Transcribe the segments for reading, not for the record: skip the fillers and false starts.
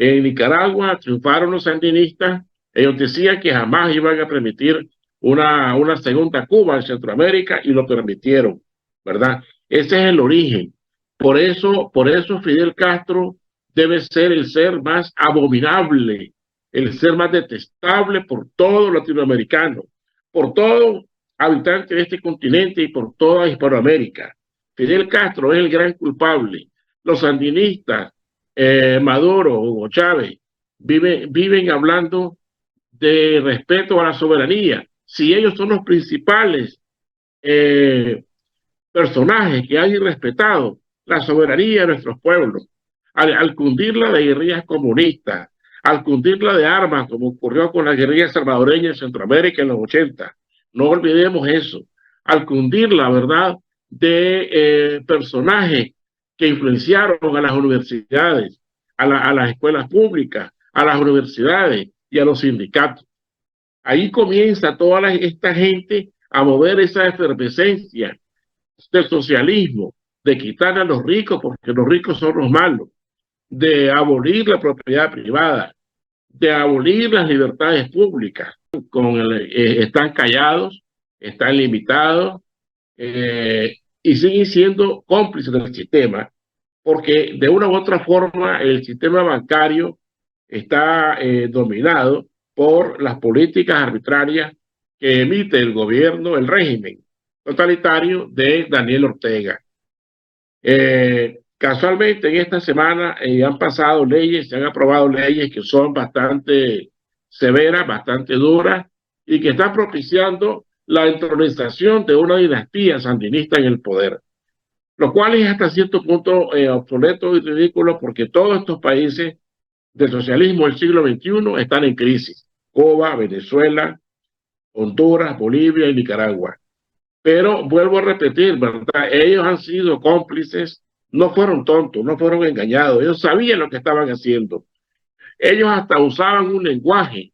En Nicaragua triunfaron los sandinistas. Ellos decían que jamás iban a permitir una segunda Cuba en Centroamérica y lo permitieron, ¿verdad? Ese es el origen. Por eso Fidel Castro debe ser el ser más abominable, el ser más detestable por todo latinoamericano, por todo habitante de este continente y por toda Hispanoamérica. Fidel Castro es el gran culpable. Los sandinistas, Maduro, Hugo Chávez, viven hablando de respeto a la soberanía. Si ellos son los principales eh, personajes que hay respetado la soberanía de nuestros pueblos, al cundirla de guerrillas comunistas, al cundirla de armas, como ocurrió con las guerrillas salvadoreñas en Centroamérica en los 80. No olvidemos eso. Al cundirla, ¿verdad?, de personajes que influenciaron a las universidades, a las escuelas públicas, a las universidades y a los sindicatos. Ahí comienza toda esta gente a mover esa efervescencia del socialismo, de quitar a los ricos porque los ricos son los malos, de abolir la propiedad privada, de abolir las libertades públicas. Están callados, están limitados y siguen siendo cómplices del sistema, porque de una u otra forma el sistema bancario está dominado por las políticas arbitrarias que emite el gobierno, el régimen totalitario de Daniel Ortega. Casualmente en esta semana han pasado leyes, se han aprobado leyes que son bastante severas, bastante duras y que están propiciando la entronización de una dinastía sandinista en el poder, lo cual es hasta cierto punto obsoleto y ridículo porque todos estos países del socialismo del siglo XXI están en crisis. Cuba, Venezuela, Honduras, Bolivia y Nicaragua. Pero vuelvo a repetir, ¿verdad? Ellos han sido cómplices, no fueron tontos, no fueron engañados, ellos sabían lo que estaban haciendo. Ellos hasta usaban un lenguaje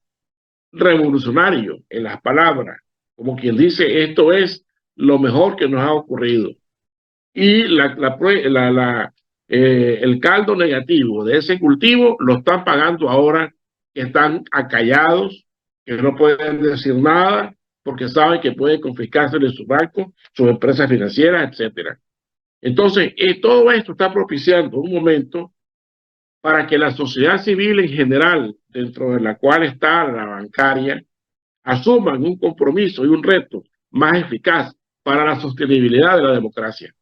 revolucionario en las palabras, como quien dice, esto es lo mejor que nos ha ocurrido. Y el caldo negativo de ese cultivo lo están pagando ahora que están acallados, que no pueden decir nada, porque saben que pueden confiscarse de sus bancos, sus empresas financieras, etcétera. Entonces, todo esto está propiciando un momento para que la sociedad civil en general, dentro de la cual está la bancaria, asuman un compromiso y un reto más eficaz para la sostenibilidad de la democracia.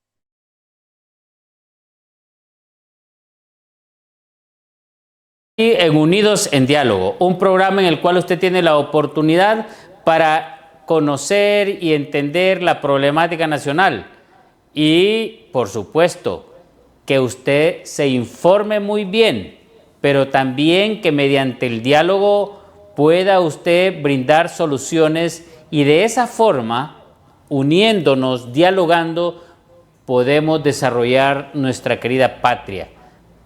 En Unidos en Diálogo, un programa en el cual usted tiene la oportunidad para conocer y entender la problemática nacional y, por supuesto, que usted se informe muy bien, pero también que mediante el diálogo pueda usted brindar soluciones y de esa forma, uniéndonos, dialogando, podemos desarrollar nuestra querida patria,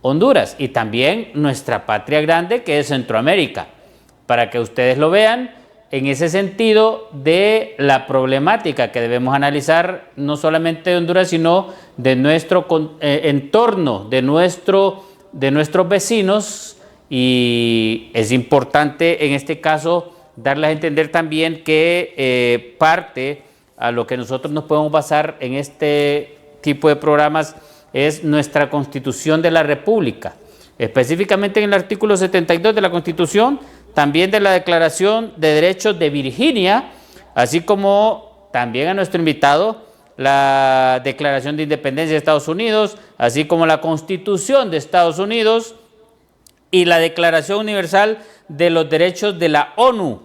Honduras, y también nuestra patria grande que es Centroamérica, para que ustedes lo vean en ese sentido de la problemática que debemos analizar no solamente de Honduras, sino de nuestro entorno, de nuestros vecinos, y es importante en este caso darles a entender también que parte a lo que nosotros nos podemos basar en este tipo de programas es nuestra Constitución de la República, específicamente en el artículo 72 de la Constitución, también de la Declaración de Derechos de Virginia, así como también a nuestro invitado la Declaración de Independencia de Estados Unidos, así como la Constitución de Estados Unidos y la Declaración Universal de los Derechos de la ONU,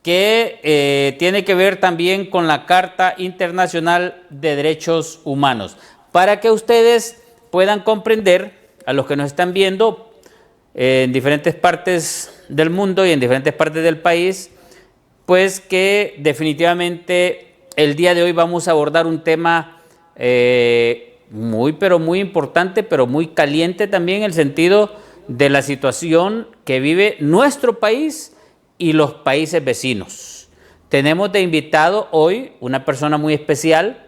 que tiene que ver también con la Carta Internacional de Derechos Humanos, para que ustedes puedan comprender, a los que nos están viendo en diferentes partes del mundo y en diferentes partes del país, pues que definitivamente el día de hoy vamos a abordar un tema muy importante, pero muy caliente también, en el sentido de la situación que vive nuestro país y los países vecinos. Tenemos de invitado hoy una persona muy especial,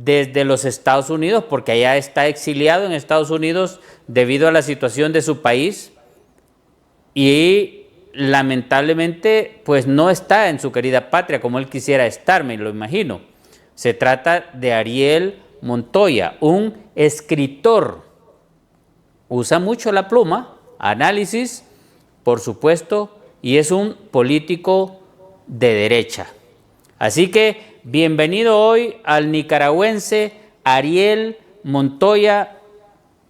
desde los Estados Unidos, porque allá está exiliado en Estados Unidos debido a la situación de su país y lamentablemente pues no está en su querida patria como él quisiera estar, me lo imagino. Se trata de Ariel Montoya, un escritor. Usa mucho la pluma, análisis, por supuesto, y es un político de derecha. Así que bienvenido hoy al nicaragüense Ariel Montoya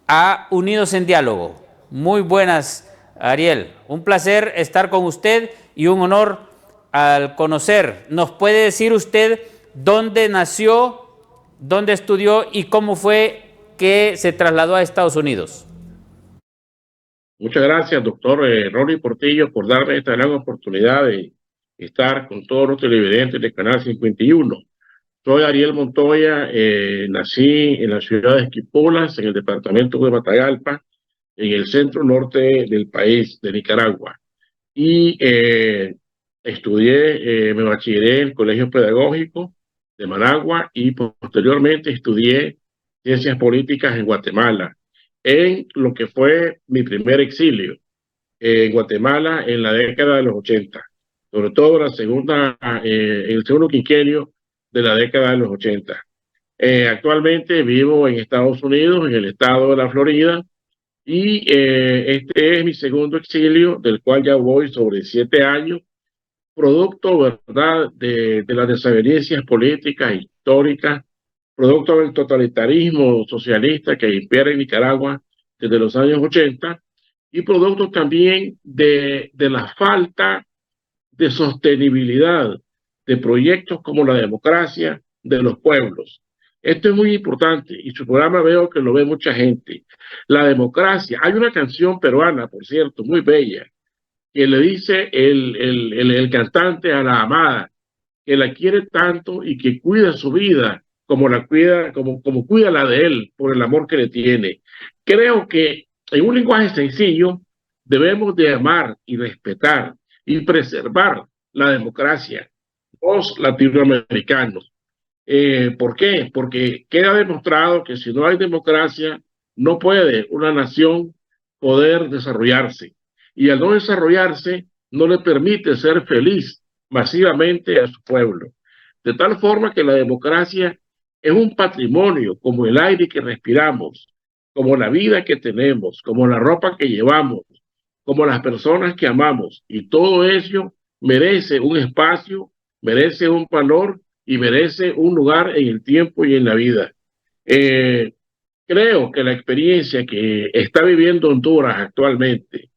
a Unidos en Diálogo. Muy buenas, Ariel. Un placer estar con usted y un honor al conocer. ¿Nos puede decir usted dónde nació, dónde estudió y cómo fue que se trasladó a Estados Unidos? Muchas gracias, doctor Ronnie Portillo, por darme esta gran oportunidad de estar con todos los televidentes del Canal 51. Soy Ariel Montoya, nací en la ciudad de Esquipulas, en el departamento de Matagalpa, en el centro norte del país, de Nicaragua. Y me bachilleré en el Colegio Pedagógico de Managua y posteriormente estudié Ciencias Políticas en Guatemala, en lo que fue mi primer exilio en Guatemala en la década de los 80, sobre todo el segundo quinquenio de la década de los 80. Actualmente vivo en Estados Unidos, en el estado de la Florida, y este es mi segundo exilio, del cual ya voy sobre 7 años, producto, ¿verdad?, de las desavenencias políticas, históricas, producto del totalitarismo socialista que impera en Nicaragua desde los años 80 y producto también de la falta de sostenibilidad de proyectos como la democracia de los pueblos. Esto es muy importante y su programa veo que lo ve mucha gente. La democracia, hay una canción peruana, por cierto, muy bella, que le dice el cantante a la amada, que la quiere tanto y que cuida su vida como la cuida, como cuida la de él por el amor que le tiene. Creo que en un lenguaje sencillo debemos de amar y respetar y preservar la democracia, los latinoamericanos. ¿Por qué? Porque queda demostrado que si no hay democracia, no puede una nación poder desarrollarse. Y al no desarrollarse, no le permite ser feliz masivamente a su pueblo. De tal forma que la democracia es un patrimonio, como el aire que respiramos, como la vida que tenemos, como la ropa que llevamos, como las personas que amamos. Y todo eso merece un espacio, merece un valor y merece un lugar en el tiempo y en la vida. Eh, Creo que la experiencia que está viviendo Honduras actualmente,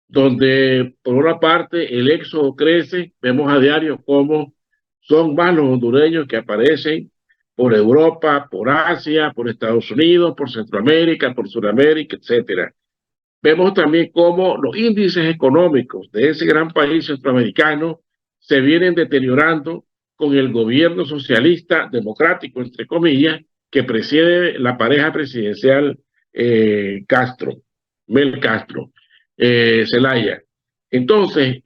donde por una parte el éxodo crece, vemos a diario cómo son más los hondureños que aparecen por Europa, por Asia, por Estados Unidos, por Centroamérica, por Sudamérica, etcétera. Vemos también cómo los índices económicos de ese gran país centroamericano se vienen deteriorando con el gobierno socialista democrático, entre comillas, que preside la pareja presidencial Castro, Mel Castro, Zelaya. Entonces,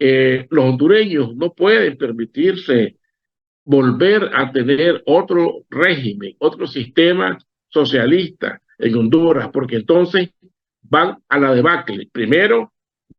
los hondureños no pueden permitirse volver a tener otro régimen, otro sistema socialista en Honduras, porque entonces van a la debacle. Primero,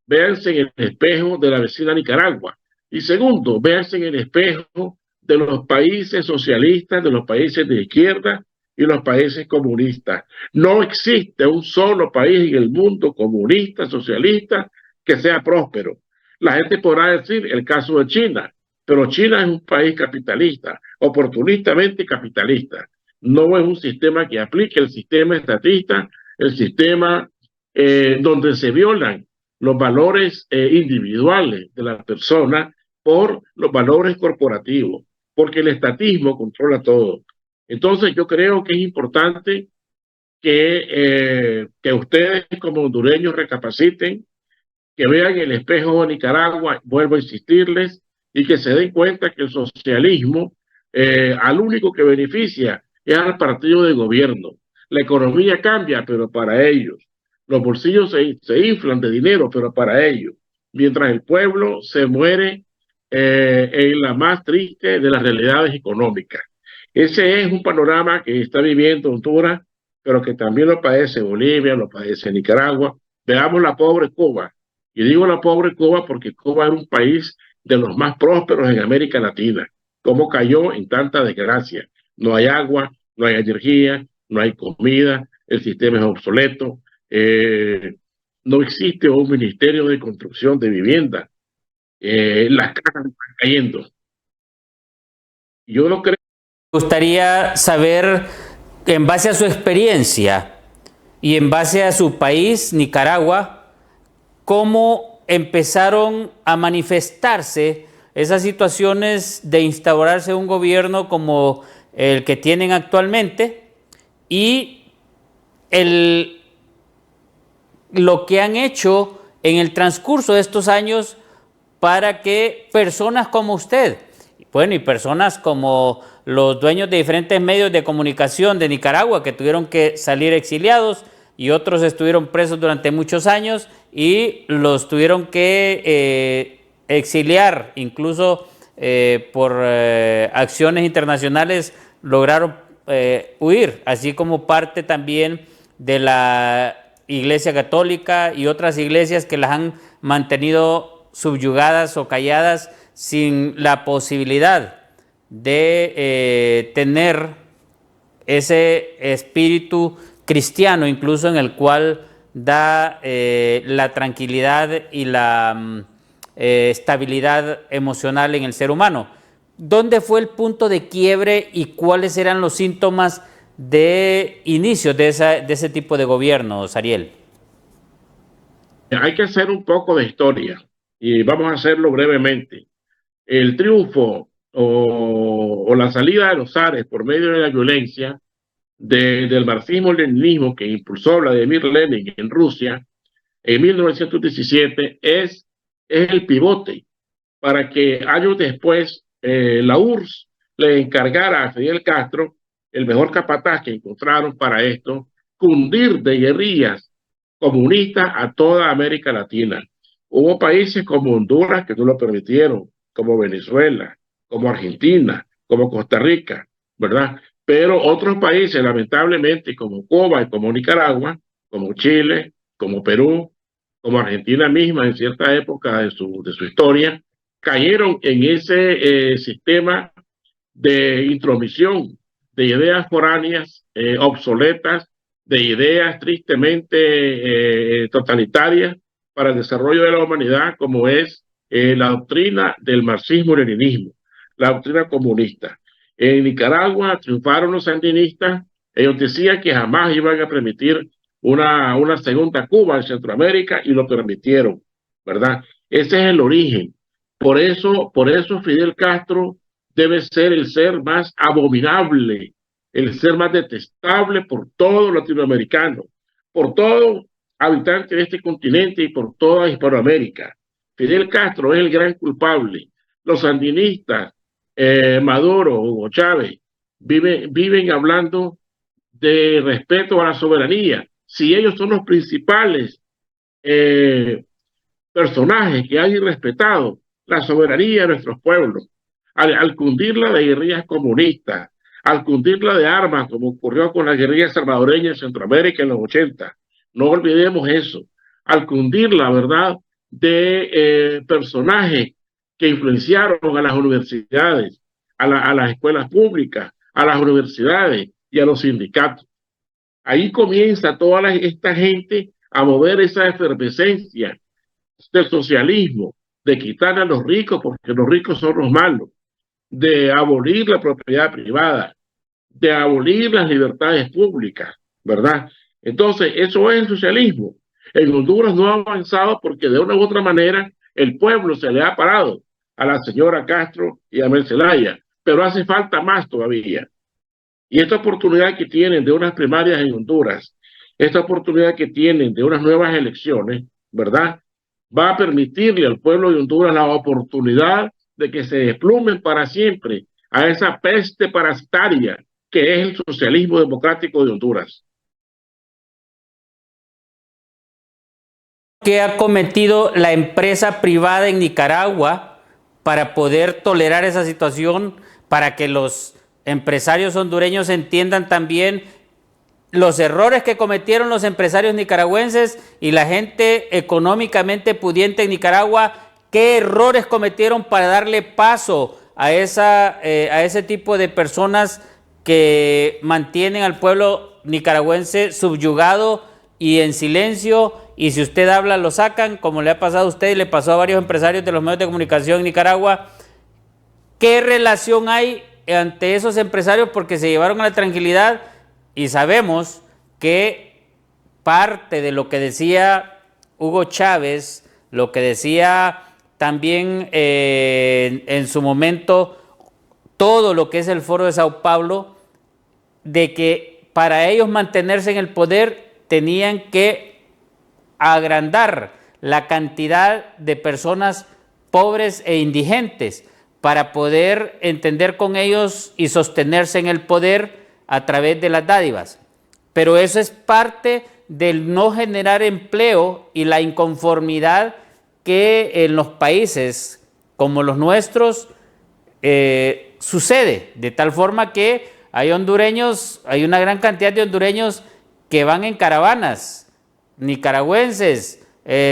véanse en el espejo de la vecina Nicaragua. Y segundo, véanse en el espejo de los países socialistas, de los países de izquierda y los países comunistas. No existe un solo país en el mundo comunista, socialista, que sea próspero. La gente podrá decir el caso de China, pero China es un país capitalista, oportunistamente capitalista. No es un sistema que aplique el sistema estatista, el sistema donde se violan los valores individuales de la persona por los valores corporativos, porque el estatismo controla todo. Entonces yo creo que es importante que ustedes como hondureños recapaciten, que vean el espejo de Nicaragua, vuelvo a insistirles, y que se den cuenta que el socialismo al único que beneficia es al partido de gobierno. La economía cambia, pero para ellos. Los bolsillos se inflan de dinero, pero para ellos. Mientras el pueblo se muere en la más triste de las realidades económicas. Ese es un panorama que está viviendo Honduras, pero que también lo padece Bolivia, lo padece Nicaragua. Veamos la pobre Cuba. Y digo la pobre Cuba porque Cuba era un país de los más prósperos en América Latina. ¿Cómo cayó en tanta desgracia? No hay agua, no hay energía, no hay comida, el sistema es obsoleto, no existe un ministerio de construcción de vivienda, las casas están cayendo. Yo no creo. Me gustaría saber, en base a su experiencia y en base a su país, Nicaragua, cómo empezaron a manifestarse esas situaciones de instaurarse un gobierno como el que tienen actualmente y lo que han hecho en el transcurso de estos años para que personas como usted, bueno, y personas como los dueños de diferentes medios de comunicación de Nicaragua que tuvieron que salir exiliados y otros estuvieron presos durante muchos años y los tuvieron que exiliar, incluso por acciones internacionales lograron huir, así como parte también de la Iglesia Católica y otras iglesias que las han mantenido subyugadas o calladas sin la posibilidad de tener ese espíritu cristiano, incluso en el cual da la tranquilidad y la estabilidad emocional en el ser humano. ¿Dónde fue el punto de quiebre y cuáles eran los síntomas de inicio de ese tipo de gobiernos, Ariel? Hay que hacer un poco de historia y vamos a hacerlo brevemente. El triunfo o la salida de los zares por medio de la violencia del marxismo-leninismo que impulsó Vladimir Lenin en Rusia en 1917 es el pivote para que años después la URSS le encargara a Fidel Castro, el mejor capataz que encontraron para esto, cundir de guerrillas comunistas a toda América Latina. Hubo países como Honduras que no lo permitieron, como Venezuela, como Argentina, como Costa Rica, ¿verdad? Pero otros países, lamentablemente, como Cuba y como Nicaragua, como Chile, como Perú, como Argentina misma en cierta época de su historia, cayeron en ese sistema de intromisión, de ideas foráneas obsoletas, de ideas tristemente totalitarias para el desarrollo de la humanidad, como es la doctrina del marxismo-leninismo, la doctrina comunista. En Nicaragua triunfaron los sandinistas, ellos decían que jamás iban a permitir una segunda Cuba en Centroamérica y lo permitieron, ¿verdad? Ese es el origen. Por eso Fidel Castro debe ser el ser más abominable, el ser más detestable por todo latinoamericano, por todo habitante de este continente y por toda Hispanoamérica. Fidel Castro es el gran culpable. Los sandinistas, Maduro, Hugo Chávez, viven hablando de respeto a la soberanía. Si ellos son los principales personajes que hay respetado la soberanía de nuestros pueblos, al cundirla de guerrillas comunistas, al cundirla de armas, como ocurrió con las guerrillas salvadoreñas en Centroamérica en los 80. No olvidemos eso. Al cundirla, ¿verdad?, de personajes que influenciaron a las universidades, a las escuelas públicas, a las universidades y a los sindicatos. Ahí comienza toda esta gente a mover esa efervescencia del socialismo, de quitar a los ricos porque los ricos son los malos, de abolir la propiedad privada, de abolir las libertades públicas, ¿verdad? Entonces, eso es el socialismo. En Honduras no ha avanzado porque de una u otra manera el pueblo se le ha parado a la señora Castro y a Mel Zelaya, pero hace falta más todavía. Y esta oportunidad que tienen de unas primarias en Honduras, esta oportunidad que tienen de unas nuevas elecciones, ¿verdad?, va a permitirle al pueblo de Honduras la oportunidad de que se desplumen para siempre a esa peste parasitaria que es el socialismo democrático de Honduras. ¿Qué ha cometido la empresa privada en Nicaragua para poder tolerar esa situación, para que los empresarios hondureños entiendan también los errores que cometieron los empresarios nicaragüenses y la gente económicamente pudiente en Nicaragua, qué errores cometieron para darle paso a ese tipo de personas que mantienen al pueblo nicaragüense subyugado y en silencio, y si usted habla lo sacan, como le ha pasado a usted y le pasó a varios empresarios de los medios de comunicación en Nicaragua. ¿Qué relación hay ante esos empresarios? Porque se llevaron a la tranquilidad y sabemos que parte de lo que decía Hugo Chávez, lo que decía también en su momento todo lo que es el Foro de Sao Paulo, de que para ellos mantenerse en el poder tenían que agrandar la cantidad de personas pobres e indigentes para poder entender con ellos y sostenerse en el poder a través de las dádivas. Pero eso es parte del no generar empleo y la inconformidad que en los países como los nuestros sucede, de tal forma que hay hondureños, hay una gran cantidad de hondureños que van en caravanas, nicaragüenses,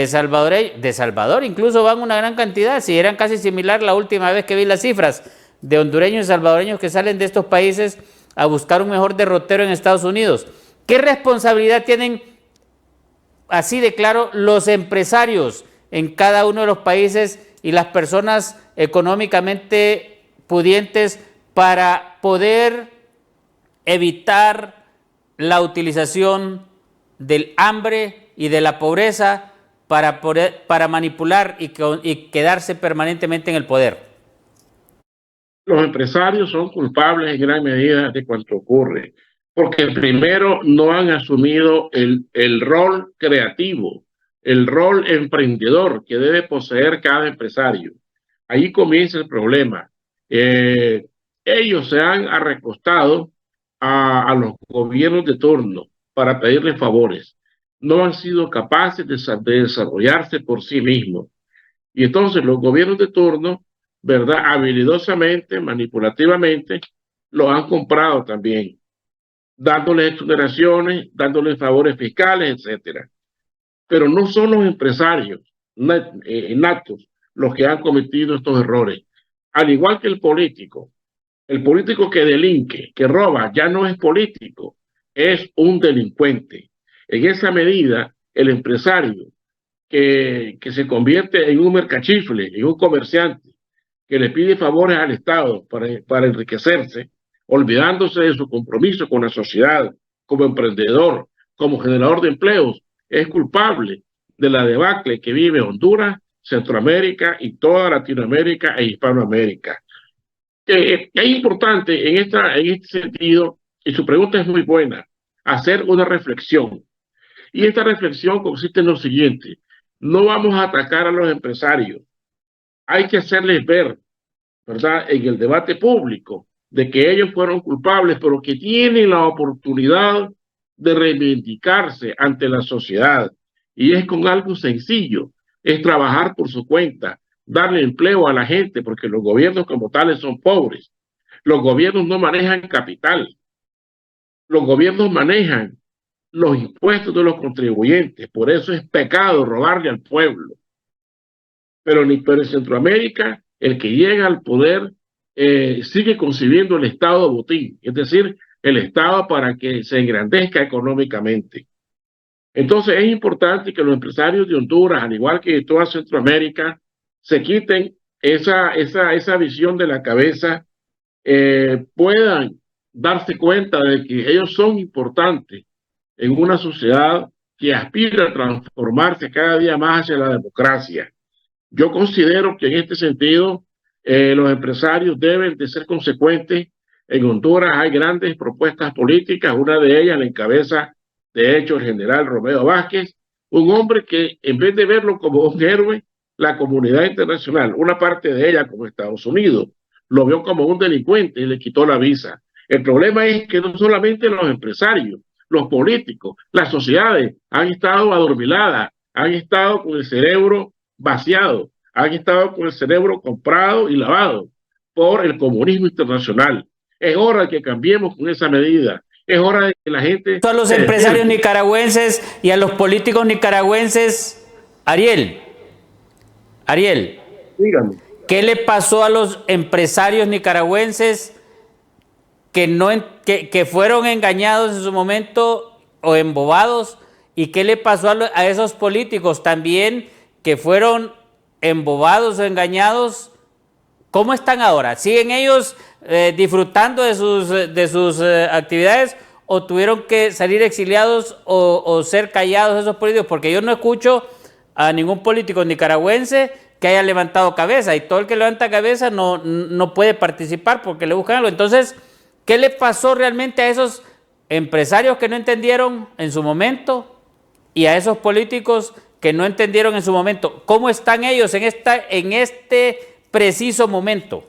salvadoreños, de Salvador incluso van una gran cantidad, si eran casi similar la última vez que vi las cifras de hondureños y salvadoreños que salen de estos países a buscar un mejor derrotero en Estados Unidos. ¿Qué responsabilidad tienen, así de claro, los empresarios en cada uno de los países y las personas económicamente pudientes para poder evitar la utilización del hambre y de la pobreza para manipular y quedarse permanentemente en el poder? Los empresarios son culpables en gran medida de cuanto ocurre, porque primero no han asumido el rol creativo, el rol emprendedor que debe poseer cada empresario. Ahí comienza el problema. Ellos se han arrecostado a los gobiernos de turno para pedirles favores. No han sido capaces de desarrollarse por sí mismos. Y entonces los gobiernos de turno, ¿verdad? Habilidosamente, manipulativamente, lo han comprado también, dándoles exoneraciones, dándoles favores fiscales, etcétera. Pero no son los empresarios natos los que han cometido estos errores. Al igual que el político que delinque, que roba, ya no es político, es un delincuente. En esa medida, el empresario que se convierte en un mercachifle, en un comerciante, que le pide favores al Estado para enriquecerse, olvidándose de su compromiso con la sociedad, como emprendedor, como generador de empleos, es culpable de la debacle que vive Honduras, Centroamérica y toda Latinoamérica e Hispanoamérica. Es importante en este sentido, y su pregunta es muy buena, hacer una reflexión. Y esta reflexión consiste en lo siguiente: no vamos a atacar a los empresarios, hay que hacerles ver, ¿verdad?, en el debate público, de que ellos fueron culpables, pero que tienen la oportunidad de reivindicarse ante la sociedad. Y es con algo sencillo, es trabajar por su cuenta, darle empleo a la gente, porque los gobiernos como tales son pobres. Los gobiernos no manejan capital, los gobiernos manejan los impuestos de los contribuyentes, por eso es pecado robarle al pueblo. Pero en Centroamérica, el que llega al poder sigue concibiendo el Estado botín, es decir, el Estado para que se engrandezca económicamente. Entonces es importante que los empresarios de Honduras, al igual que de toda Centroamérica, se quiten esa visión de la cabeza, puedan darse cuenta de que ellos son importantes en una sociedad que aspira a transformarse cada día más hacia la democracia. Yo considero que en este sentido los empresarios deben de ser consecuentes. En Honduras hay grandes propuestas políticas, una de ellas la encabeza de hecho el general Romeo Vázquez, un hombre que en vez de verlo como un héroe, la comunidad internacional, una parte de ella como Estados Unidos, lo vio como un delincuente y le quitó la visa. El problema es que no solamente los empresarios, los políticos, las sociedades han estado adormiladas, han estado con el cerebro vaciado, han estado con el cerebro comprado y lavado por el comunismo internacional. Es hora de que cambiemos con esa medida. Es hora de que la gente... A los empresarios nicaragüenses y a los políticos nicaragüenses, Ariel, Dígame. ¿qué le pasó a los empresarios nicaragüenses que fueron engañados en su momento o embobados? ¿Y qué le pasó a esos políticos también que fueron embobados o engañados? ¿Cómo están ahora? ¿Siguen ellos disfrutando de sus actividades o tuvieron que salir exiliados o ser callados esos políticos? Porque yo no escucho a ningún político nicaragüense que haya levantado cabeza, y todo el que levanta cabeza no puede participar porque le buscan algo. Entonces, ¿qué le pasó realmente a esos empresarios que no entendieron en su momento y a esos políticos que no entendieron en su momento? ¿Cómo están ellos en este preciso momento?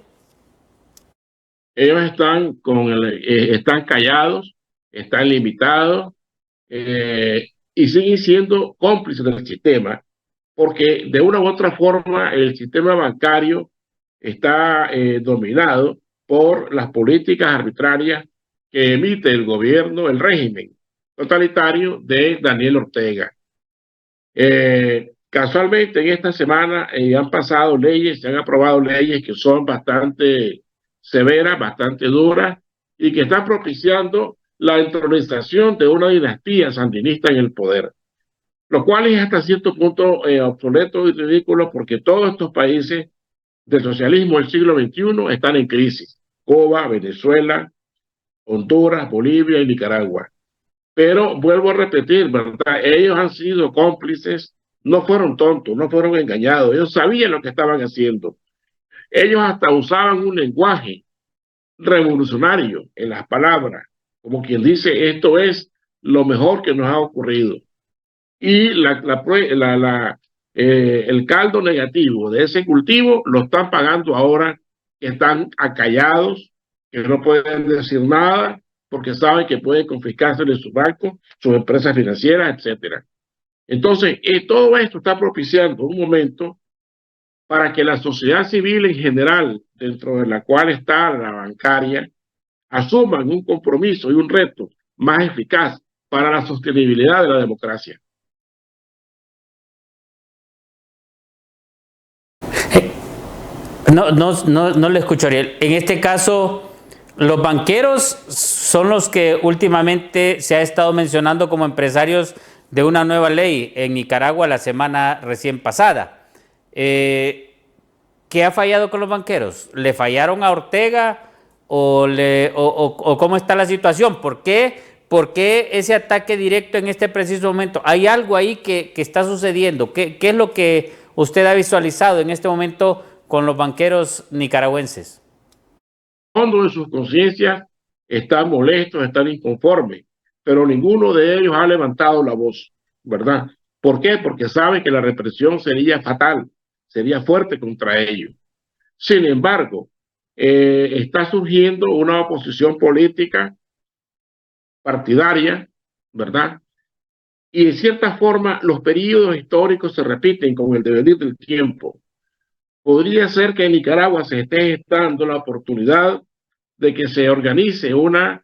Ellos están están callados, están limitados y siguen siendo cómplices del sistema, porque de una u otra forma el sistema bancario está dominado por las políticas arbitrarias que emite el gobierno, el régimen totalitario de Daniel Ortega. Casualmente en esta semana han pasado leyes, se han aprobado leyes que son bastante severas, bastante duras y que están propiciando la entronización de una dinastía sandinista en el poder, lo cual es hasta cierto punto obsoleto y ridículo, porque todos estos países del socialismo del siglo XXI están en crisis: Cuba, Venezuela, Honduras, Bolivia y Nicaragua. Pero vuelvo a repetir, ¿verdad? Ellos han sido cómplices, no fueron tontos, no fueron engañados, ellos sabían lo que estaban haciendo. Ellos hasta usaban un lenguaje revolucionario en las palabras, como quien dice, esto es lo mejor que nos ha ocurrido. Y el caldo negativo de ese cultivo lo están pagando ahora, que están acallados, que no pueden decir nada, porque saben que pueden confiscarse de sus bancos, sus empresas financieras, etcétera. Entonces, todo esto está propiciando un momento para que la sociedad civil en general, dentro de la cual está la bancaria, asuman un compromiso y un reto más eficaz para la sostenibilidad de la democracia. No le escucho, Ariel. En este caso, los banqueros son los que últimamente se ha estado mencionando como empresarios de una nueva ley en Nicaragua la semana recién pasada. ¿Qué ha fallado con los banqueros? ¿Le fallaron a Ortega o cómo está la situación? ¿Por qué ese ataque directo en este preciso momento? ¿Hay algo ahí que está sucediendo? ¿Qué es lo que usted ha visualizado en este momento con los banqueros nicaragüenses? En el fondo de sus conciencias están molestos, están inconformes, pero ninguno de ellos ha levantado la voz, ¿verdad? ¿Por qué? Porque saben que la represión sería fatal, sería fuerte contra ellos. Sin embargo, está surgiendo una oposición política partidaria, ¿verdad? Y en cierta forma los periodos históricos se repiten con el devenir del tiempo. Podría ser que en Nicaragua se esté gestando la oportunidad de que se organice una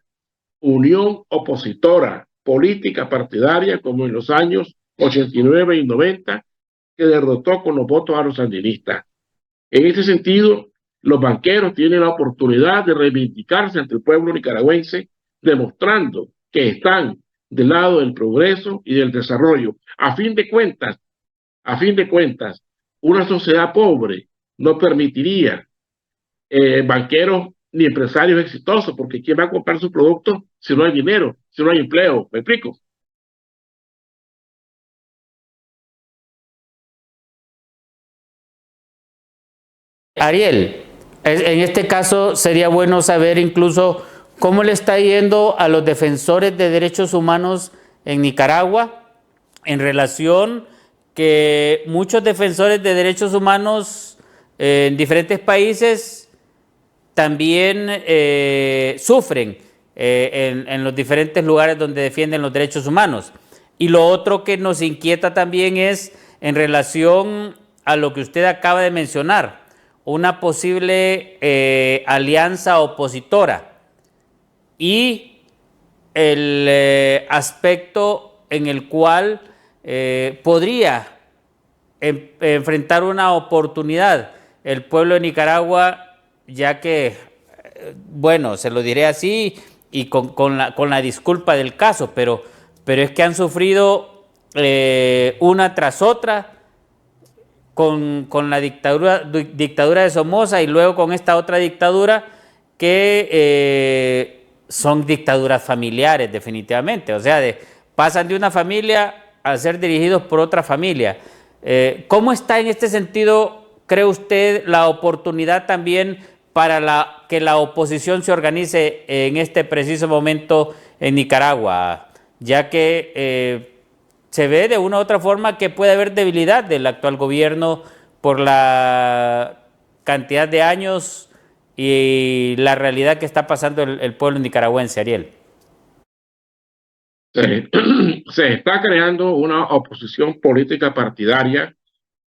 unión opositora política partidaria, como en los años 89 y 90, que derrotó con los votos a los sandinistas. En ese sentido, los banqueros tienen la oportunidad de reivindicarse ante el pueblo nicaragüense, demostrando que están del lado del progreso y del desarrollo. A fin de cuentas, una sociedad pobre no permitiría banqueros ni empresarios exitosos, porque ¿quién va a comprar sus productos si no hay dinero, si no hay empleo? ¿Me explico? Ariel, en este caso sería bueno saber incluso cómo le está yendo a los defensores de derechos humanos en Nicaragua en relación que muchos defensores de derechos humanos en diferentes países también sufren en los diferentes lugares donde defienden los derechos humanos. Y lo otro que nos inquieta también es en relación a lo que usted acaba de mencionar, una posible alianza opositora y el aspecto en el cual podría enfrentar una oportunidad el pueblo de Nicaragua, ya que, bueno, se lo diré así y con la disculpa del caso, pero es que han sufrido una tras otra con la dictadura de Somoza y luego con esta otra dictadura que son dictaduras familiares definitivamente, o sea, pasan de una familia a ser dirigidos por otra familia. ¿Cómo está en este sentido, cree usted, la oportunidad también para que la oposición se organice en este preciso momento en Nicaragua? Ya que se ve de una u otra forma que puede haber debilidad del actual gobierno por la cantidad de años y la realidad que está pasando el pueblo nicaragüense, Ariel. Se está creando una oposición política partidaria.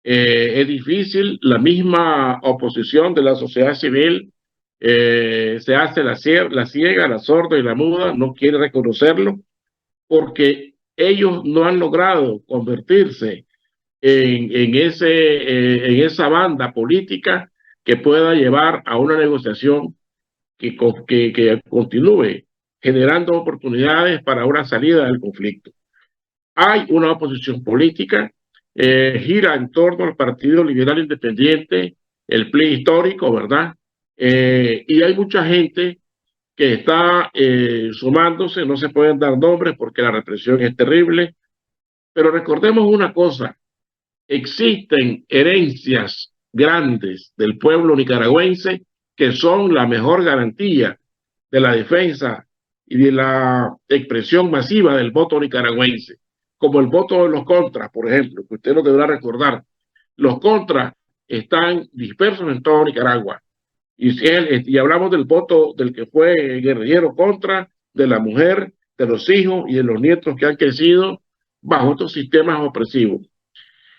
Es difícil, la misma oposición de la sociedad civil se hace la ciega, la sorda y la muda, no quiere reconocerlo, porque ellos no han logrado convertirse en esa banda política que pueda llevar a una negociación que continúe generando oportunidades para una salida del conflicto. Hay una oposición política, gira en torno al Partido Liberal Independiente, el PLI histórico, ¿verdad? Y hay mucha gente que está sumándose, no se pueden dar nombres porque la represión es terrible, pero recordemos una cosa, existen herencias grandes del pueblo nicaragüense que son la mejor garantía de la defensa y de la expresión masiva del voto nicaragüense, como el voto de los contras, por ejemplo, que usted no deberá recordar. Los contras están dispersos en todo Nicaragua. Y hablamos del voto del que fue guerrillero contra, de la mujer, de los hijos y de los nietos que han crecido bajo estos sistemas opresivos.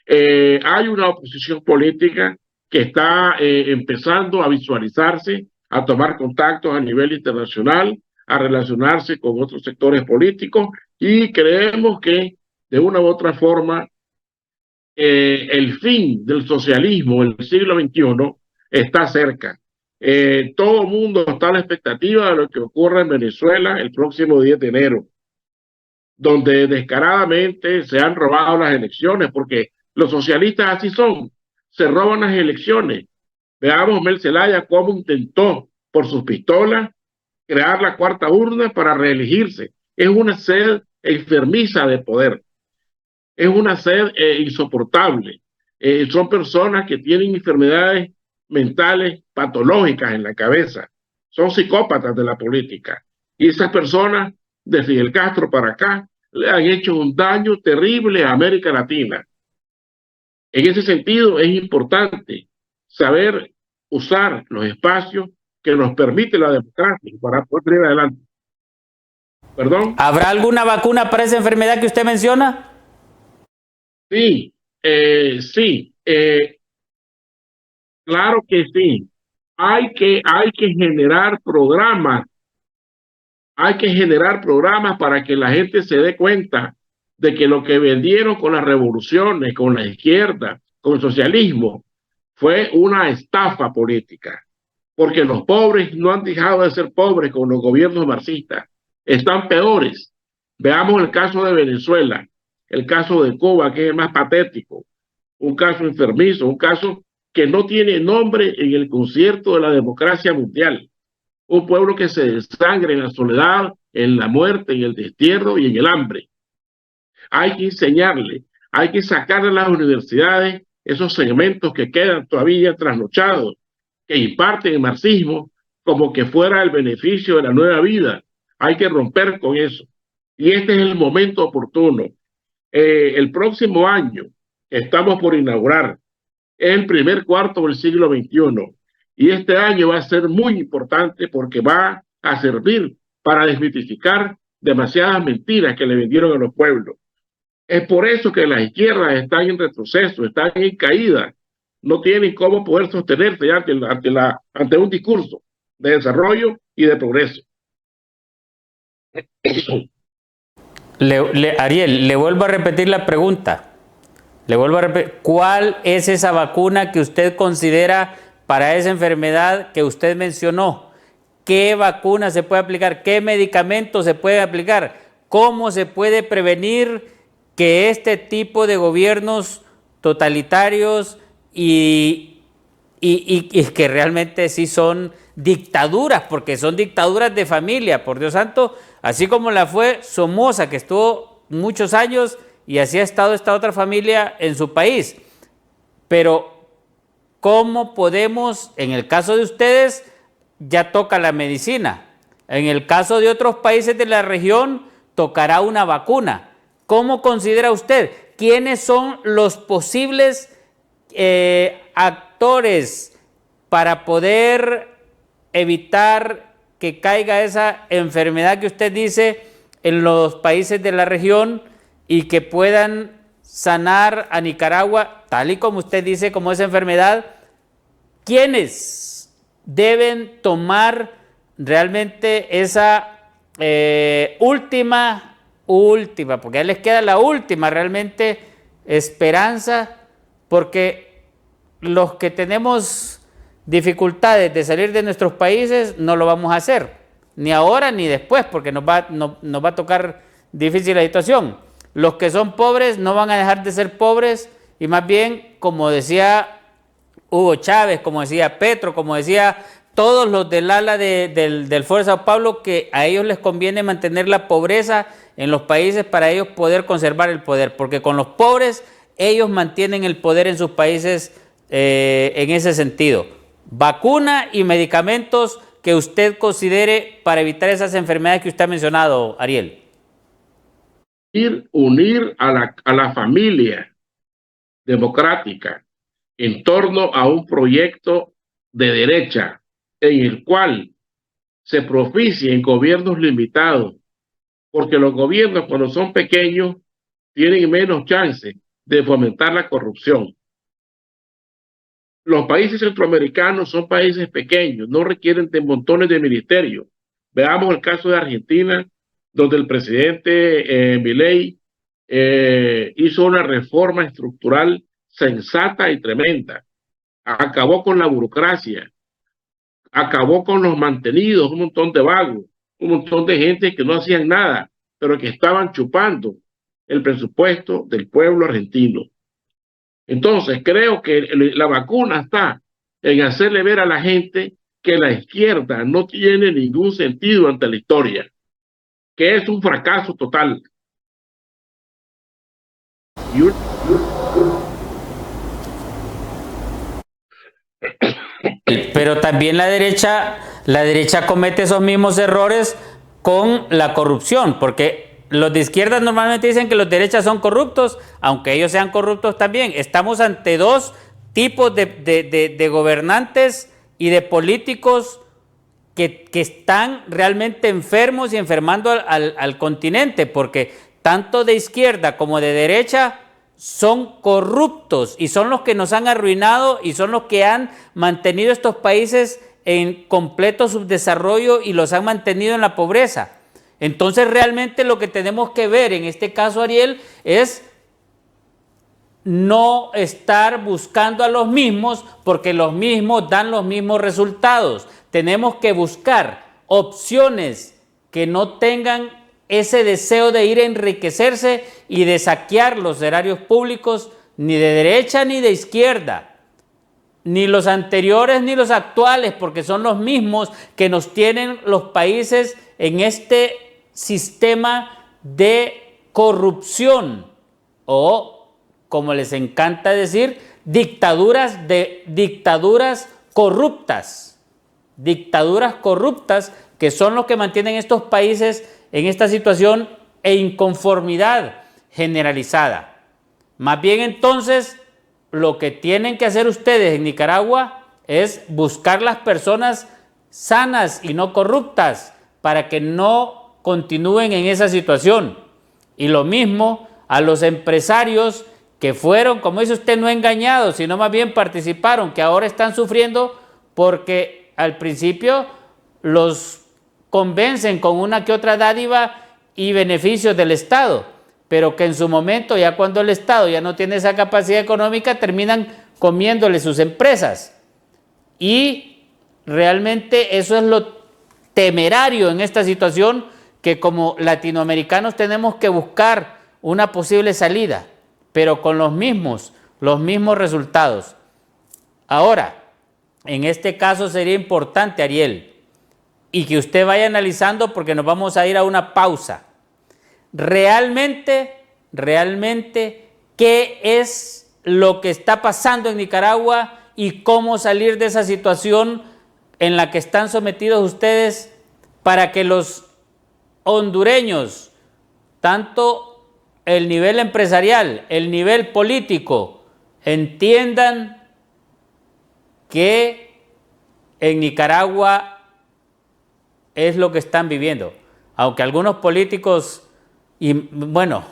Hay una oposición política que está empezando a visualizarse, a tomar contactos a nivel internacional, a relacionarse con otros sectores políticos y creemos que de una u otra forma el fin del socialismo en el siglo XXI está cerca. Todo el mundo está a la expectativa de lo que ocurra en Venezuela el próximo 10 de enero, donde descaradamente se han robado las elecciones, porque los socialistas así son, se roban las elecciones. Veamos Mel Zelaya cómo intentó por sus pistolas crear la cuarta urna para reelegirse. Es una sed enfermiza de poder, es una sed insoportable. Son personas que tienen enfermedades mentales patológicas en la cabeza, son psicópatas de la política. Y esas personas, de Fidel Castro para acá, le han hecho un daño terrible a América Latina. En ese sentido, es importante saber usar los espacios que nos permite la democracia para poder ir adelante. ¿Perdón? ¿Habrá alguna vacuna para esa enfermedad que usted menciona? Sí, sí, claro que sí. Hay que generar programas. Hay que generar programas para que la gente se dé cuenta de que lo que vendieron con las revoluciones, con la izquierda, con el socialismo, fue una estafa política. Porque los pobres no han dejado de ser pobres con los gobiernos marxistas. Están peores. Veamos el caso de Venezuela, el caso de Cuba, que es más patético, un caso enfermizo, un caso que no tiene nombre en el concierto de la democracia mundial. Un pueblo que se desangre en la soledad, en la muerte, en el destierro y en el hambre. Hay que enseñarle, hay que sacar de las universidades esos segmentos que quedan todavía trasnochados, que imparten el marxismo como que fuera el beneficio de la nueva vida. Hay que romper con eso. Y este es el momento oportuno. El próximo año que estamos por inaugurar es el primer cuarto del siglo XXI. Y este año va a ser muy importante porque va a servir para desmitificar demasiadas mentiras que le vendieron a los pueblos. Es por eso que las izquierdas están en retroceso, están en caída, no tienen cómo poder sostenerse ante un discurso de desarrollo y de progreso. Ariel, le vuelvo a repetir la pregunta. Le vuelvo a repetir, ¿cuál es esa vacuna que usted considera para esa enfermedad que usted mencionó? ¿Qué vacuna se puede aplicar? ¿Qué medicamento se puede aplicar? ¿Cómo se puede prevenir que este tipo de gobiernos totalitarios y que realmente sí son dictaduras, porque son dictaduras de familia, por Dios santo, así como la fue Somoza, que estuvo muchos años y así ha estado esta otra familia en su país? Pero ¿cómo podemos, en el caso de ustedes, ya toca la medicina? En el caso de otros países de la región, tocará una vacuna. ¿Cómo considera usted? ¿Quiénes son los posibles actores para poder evitar que caiga esa enfermedad que usted dice en los países de la región y que puedan sanar a Nicaragua, tal y como usted dice, como esa enfermedad? ¿Quiénes deben tomar realmente esa última, porque ya les queda la última realmente esperanza? Porque los que tenemos dificultades de salir de nuestros países no lo vamos a hacer, ni ahora ni después, porque nos va a tocar difícil la situación. Los que son pobres no van a dejar de ser pobres, y más bien, como decía Hugo Chávez, como decía Petro, como decía todos los del ala del Foro de Sao Paulo, que a ellos les conviene mantener la pobreza en los países para ellos poder conservar el poder, porque con los pobres ellos mantienen el poder en sus países en ese sentido. Vacuna y medicamentos que usted considere para evitar esas enfermedades que usted ha mencionado, Ariel. Unir a la familia democrática en torno a un proyecto de derecha en el cual se proficien gobiernos limitados, porque los gobiernos, cuando son pequeños, tienen menos chance de fomentar la corrupción. Los países centroamericanos son países pequeños, no requieren de montones de ministerios. Veamos el caso de Argentina, donde el presidente Milei hizo una reforma estructural sensata y tremenda. Acabó con la burocracia, acabó con los mantenidos, un montón de vagos, un montón de gente que no hacían nada, pero que estaban chupando el presupuesto del pueblo argentino. Entonces, creo que la vacuna está en hacerle ver a la gente que la izquierda no tiene ningún sentido ante la historia, que es un fracaso total. Pero también la derecha comete esos mismos errores con la corrupción, porque los de izquierda normalmente dicen que los de derecha son corruptos, aunque ellos sean corruptos también. Estamos ante dos tipos de gobernantes y de políticos que están realmente enfermos y enfermando al continente, porque tanto de izquierda como de derecha son corruptos y son los que nos han arruinado y son los que han mantenido estos países en completo subdesarrollo y los han mantenido en la pobreza. Entonces realmente lo que tenemos que ver en este caso, Ariel, es no estar buscando a los mismos, porque los mismos dan los mismos resultados. Tenemos que buscar opciones que no tengan ese deseo de ir a enriquecerse y de saquear los erarios públicos, ni de derecha ni de izquierda, ni los anteriores ni los actuales, porque son los mismos que nos tienen los países en este sistema de corrupción, o como les encanta decir, dictaduras corruptas, que son los que mantienen estos países en esta situación e inconformidad generalizada. Más bien entonces, lo que tienen que hacer ustedes en Nicaragua es buscar las personas sanas y no corruptas para que no continúen en esa situación. Y lo mismo a los empresarios que fueron, como dice usted, no engañados, sino más bien participaron, que ahora están sufriendo porque al principio los convencen con una que otra dádiva y beneficios del Estado, pero que en su momento, ya cuando el Estado ya no tiene esa capacidad económica, terminan comiéndole sus empresas. Y realmente eso es lo temerario en esta situación, que como latinoamericanos tenemos que buscar una posible salida, pero con los mismos resultados. Ahora, en este caso sería importante, Ariel, y que usted vaya analizando, porque nos vamos a ir a una pausa. Realmente, ¿qué es lo que está pasando en Nicaragua y cómo salir de esa situación en la que están sometidos ustedes para que los hondureños, tanto el nivel empresarial, el nivel político, entiendan que en Nicaragua es lo que están viviendo? Aunque algunos políticos, y bueno,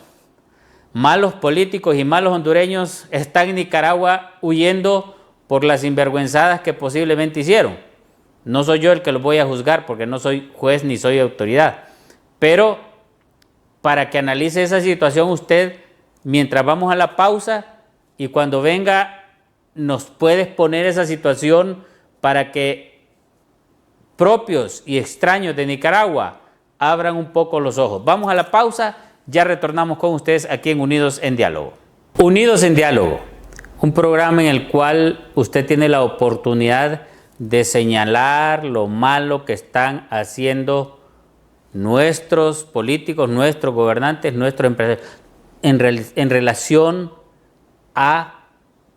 malos políticos y malos hondureños están en Nicaragua huyendo por las sinvergüenzadas que posiblemente hicieron. No soy yo el que los voy a juzgar, porque no soy juez ni soy autoridad, pero para que analice esa situación usted mientras vamos a la pausa, y cuando venga nos puede exponer esa situación para que propios y extraños de Nicaragua abran un poco los ojos. Vamos a la pausa, ya retornamos con ustedes aquí en Unidos en Diálogo. Unidos en Diálogo, un programa en el cual usted tiene la oportunidad de señalar lo malo que están haciendo nuestros políticos, nuestros gobernantes, nuestros empresarios, en relación a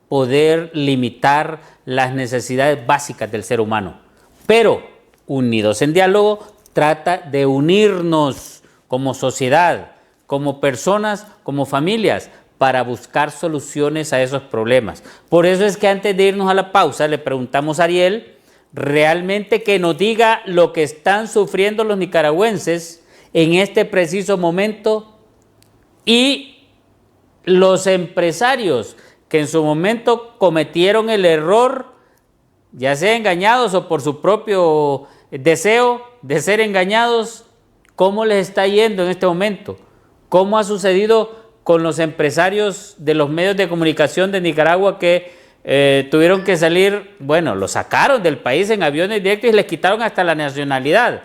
poder limitar las necesidades básicas del ser humano. Pero Unidos en Diálogo trata de unirnos como sociedad, como personas, como familias, para buscar soluciones a esos problemas. Por eso es que antes de irnos a la pausa le preguntamos a Ariel realmente que nos diga lo que están sufriendo los nicaragüenses en este preciso momento, y los empresarios que en su momento cometieron el error, ya sea engañados o por su propio deseo de ser engañados, ¿cómo les está yendo en este momento? ¿Cómo ha sucedido con los empresarios de los medios de comunicación de Nicaragua que tuvieron que salir? Bueno, los sacaron del país en aviones directos y les quitaron hasta la nacionalidad.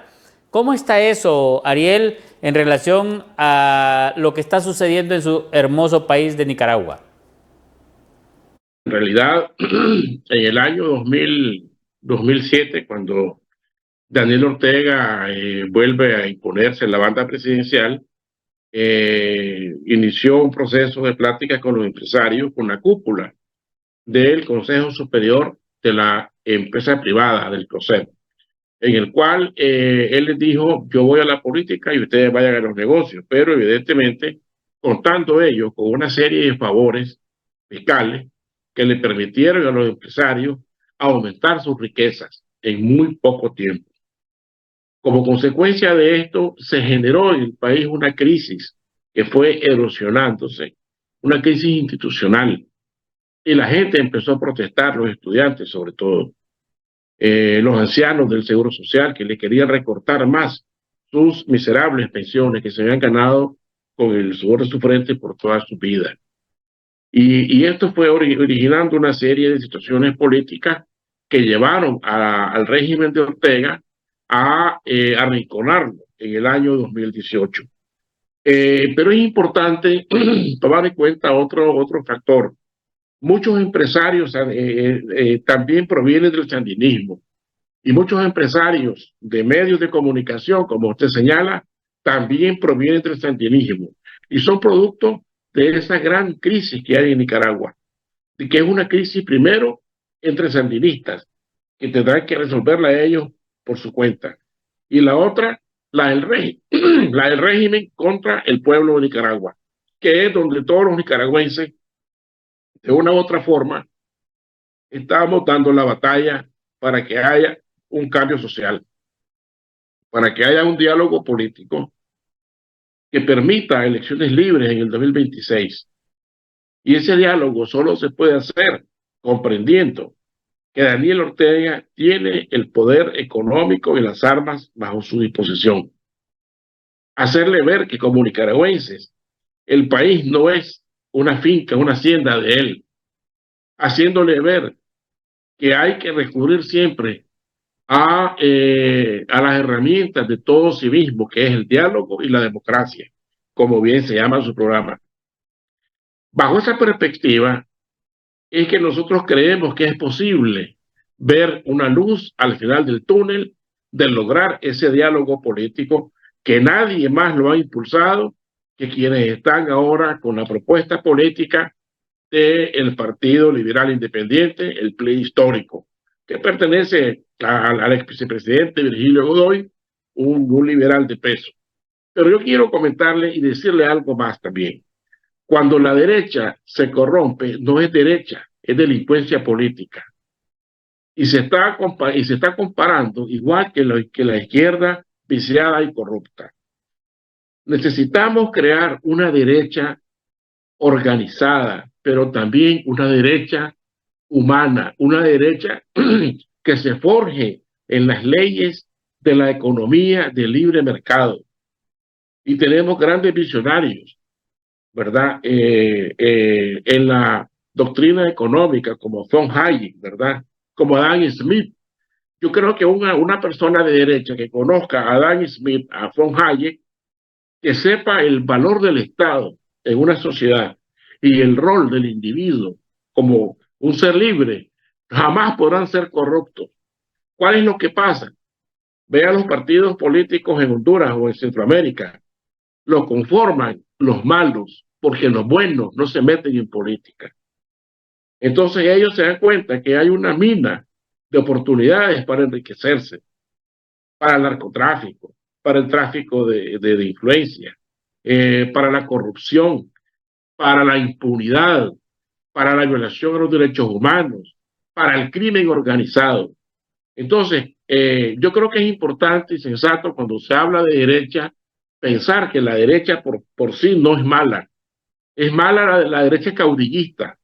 ¿Cómo está eso, Ariel, en relación a lo que está sucediendo en su hermoso país de Nicaragua? En realidad, en el año 2007, cuando Daniel Ortega vuelve a imponerse en la banda presidencial, inició un proceso de pláticas con los empresarios, con la cúpula del Consejo Superior de la Empresa Privada, del COSEP, en el cual él les dijo: yo voy a la política y ustedes vayan a los negocios, pero evidentemente contando ellos con una serie de favores fiscales que le permitieron a los empresarios aumentar sus riquezas en muy poco tiempo. Como consecuencia de esto, se generó en el país una crisis que fue erosionándose, una crisis institucional, y la gente empezó a protestar, los estudiantes sobre todo, los ancianos del Seguro Social, que le querían recortar más sus miserables pensiones que se habían ganado con el sudor de su frente por toda su vida. Y esto fue originando una serie de situaciones políticas que llevaron al régimen de Ortega a arrinconarlo en el año 2018. Pero es importante tomar en cuenta otro factor. Muchos empresarios también provienen del sandinismo, y muchos empresarios de medios de comunicación, como usted señala, también provienen del sandinismo, y son producto de esa gran crisis que hay en Nicaragua, y que es una crisis primero entre sandinistas, que tendrán que resolverla ellos por su cuenta, y la otra, la del la del régimen contra el pueblo de Nicaragua, que es donde todos los nicaragüenses, de una u otra forma, estamos dando la batalla para que haya un cambio social, para que haya un diálogo político que permita elecciones libres en el 2026. Y ese diálogo solo se puede hacer comprendiendo que Daniel Ortega tiene el poder económico y las armas bajo su disposición. Hacerle ver que como nicaragüenses el país no es una finca, una hacienda de él, haciéndole ver que hay que recurrir siempre a las herramientas de todo civismo, que es el diálogo y la democracia, como bien se llama su programa. Bajo esa perspectiva, es que nosotros creemos que es posible ver una luz al final del túnel de lograr ese diálogo político que nadie más lo ha impulsado que quienes están ahora con la propuesta política del Partido Liberal Independiente, el PLI histórico, que pertenece al ex vicepresidente Virgilio Godoy, un liberal de peso. Pero yo quiero comentarle y decirle algo más también. Cuando la derecha se corrompe, no es derecha, es delincuencia política. Y se está comparando igual que la izquierda viciada y corrupta. Necesitamos crear una derecha organizada, pero también una derecha humana, una derecha que se forje en las leyes de la economía de libre mercado. Y tenemos grandes visionarios, ¿verdad? En la doctrina económica, como von Hayek, ¿verdad? Como Adam Smith. Yo creo que una persona de derecha que conozca a Adam Smith, a von Hayek, que sepa el valor del Estado en una sociedad y el rol del individuo como un ser libre, jamás podrán ser corruptos. ¿Cuál es lo que pasa? Vean los partidos políticos en Honduras o en Centroamérica. Lo conforman los malos, porque los buenos no se meten en política. Entonces ellos se dan cuenta que hay una mina de oportunidades para enriquecerse, para el narcotráfico, para el tráfico de influencia, para la corrupción, para la impunidad, para la violación a los derechos humanos, para el crimen organizado. Entonces, yo creo que es importante y sensato cuando se habla de derecha, pensar que la derecha por sí no es mala. Es mala la derecha caudillista,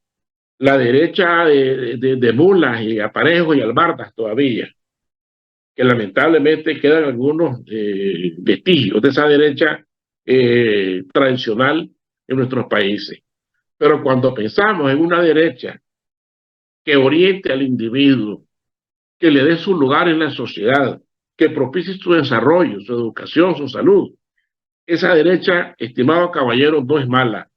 la derecha de mulas y aparejos y albardas todavía, que lamentablemente quedan algunos vestigios de esa derecha tradicional en nuestros países. Pero cuando pensamos en una derecha que oriente al individuo, que le dé su lugar en la sociedad, que propicie su desarrollo, su educación, su salud, esa derecha, estimados caballeros, no es mala.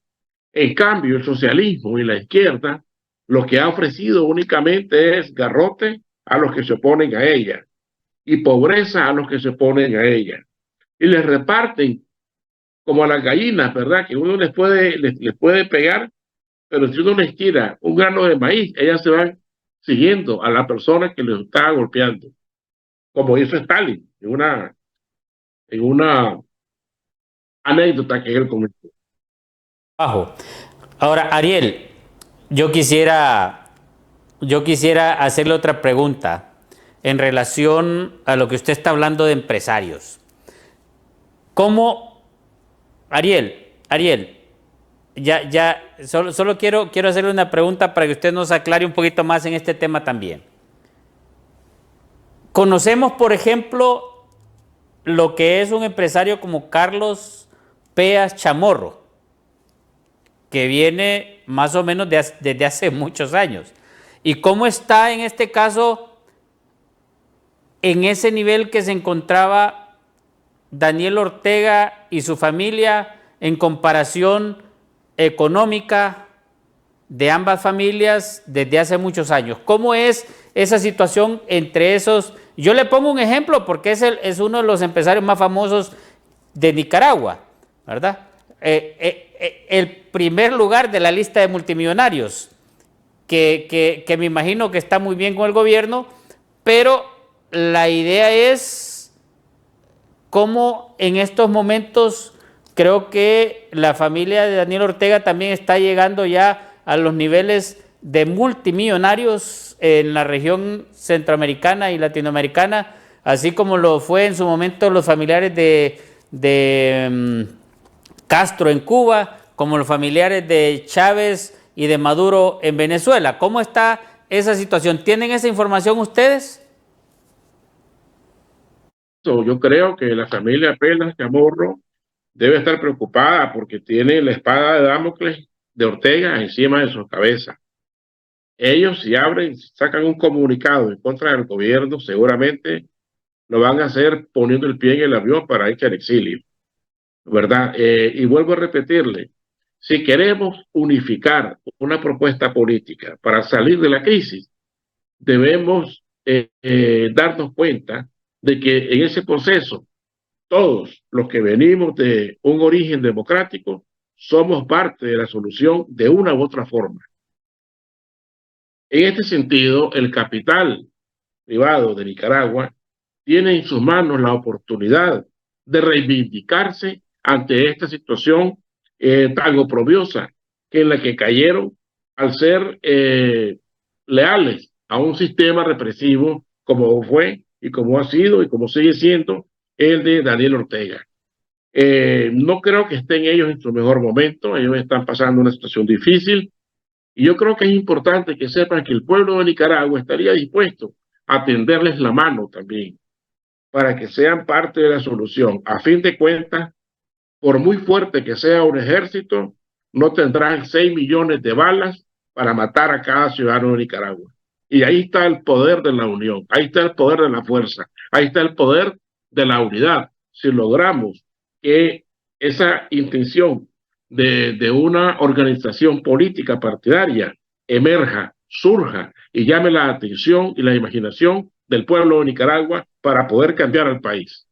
En cambio, el socialismo y la izquierda lo que ha ofrecido únicamente es garrote a los que se oponen a ella y pobreza a los que se oponen a ella. Y les reparten como a las gallinas, ¿verdad? Que uno les puede pegar, pero si uno les tira un grano de maíz, ellas se van siguiendo a la persona que les está golpeando, como hizo Stalin en una anécdota que él comentó. Bajo. Ahora, Ariel, yo quisiera hacerle otra pregunta en relación a lo que usted está hablando de empresarios. ¿Cómo, Ariel, solo quiero hacerle una pregunta para que usted nos aclare un poquito más en este tema también. Conocemos, por ejemplo, lo que es un empresario como Carlos Peas Chamorro, que viene más o menos desde hace muchos años. ¿Y cómo está en este caso, en ese nivel que se encontraba Daniel Ortega y su familia en comparación económica de ambas familias desde hace muchos años? ¿Cómo es esa situación entre esos? Yo le pongo un ejemplo porque es uno de los empresarios más famosos de Nicaragua, ¿verdad? El primer lugar de la lista de multimillonarios, que me imagino que está muy bien con el gobierno, pero la idea es cómo en estos momentos creo que la familia de Daniel Ortega también está llegando ya a los niveles de multimillonarios en la región centroamericana y latinoamericana, así como lo fue en su momento los familiares de Castro en Cuba, como los familiares de Chávez y de Maduro en Venezuela. ¿Cómo está esa situación. ¿Tienen esa información ustedes? Yo creo que la familia Pelas Chamorro debe estar preocupada porque tiene la espada de Damocles de Ortega encima de su cabeza. Ellos, si abren, sacan un comunicado en contra del gobierno, seguramente lo van a hacer poniendo el pie en el avión para irse al exilio, ¿verdad? Y vuelvo a repetirle, si queremos unificar una propuesta política para salir de la crisis, debemos darnos cuenta de que en ese proceso todos los que venimos de un origen democrático somos parte de la solución de una u otra forma. En este sentido, el capital privado de Nicaragua tiene en sus manos la oportunidad de reivindicarse ante esta situación tan oprobiosa que en la que cayeron al ser leales a un sistema represivo como fue y como ha sido y como sigue siendo el de Daniel Ortega. No creo que estén ellos en su mejor momento, ellos están pasando una situación difícil y yo creo que es importante que sepan que el pueblo de Nicaragua estaría dispuesto a tenderles la mano también para que sean parte de la solución. A fin de cuentas, por muy fuerte que sea un ejército, no tendrán 6 millones de balas para matar a cada ciudadano de Nicaragua. Y ahí está el poder de la unión, ahí está el poder de la fuerza, ahí está el poder de la unidad. Si logramos que esa intención de una organización política partidaria emerja, surja y llame la atención y la imaginación del pueblo de Nicaragua para poder cambiar al país.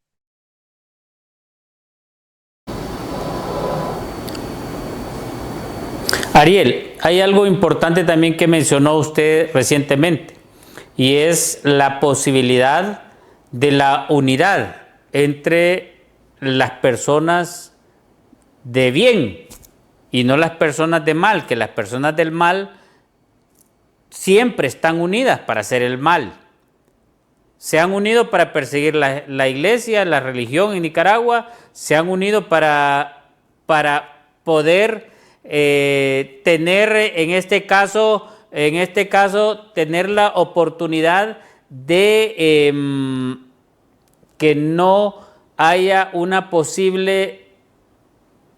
Ariel, hay algo importante también que mencionó usted recientemente y es la posibilidad de la unidad entre las personas de bien y no las personas de mal, que las personas del mal siempre están unidas para hacer el mal. Se han unido para perseguir la iglesia, la religión en Nicaragua, se han unido para poder tener en este caso tener la oportunidad de que no haya una posible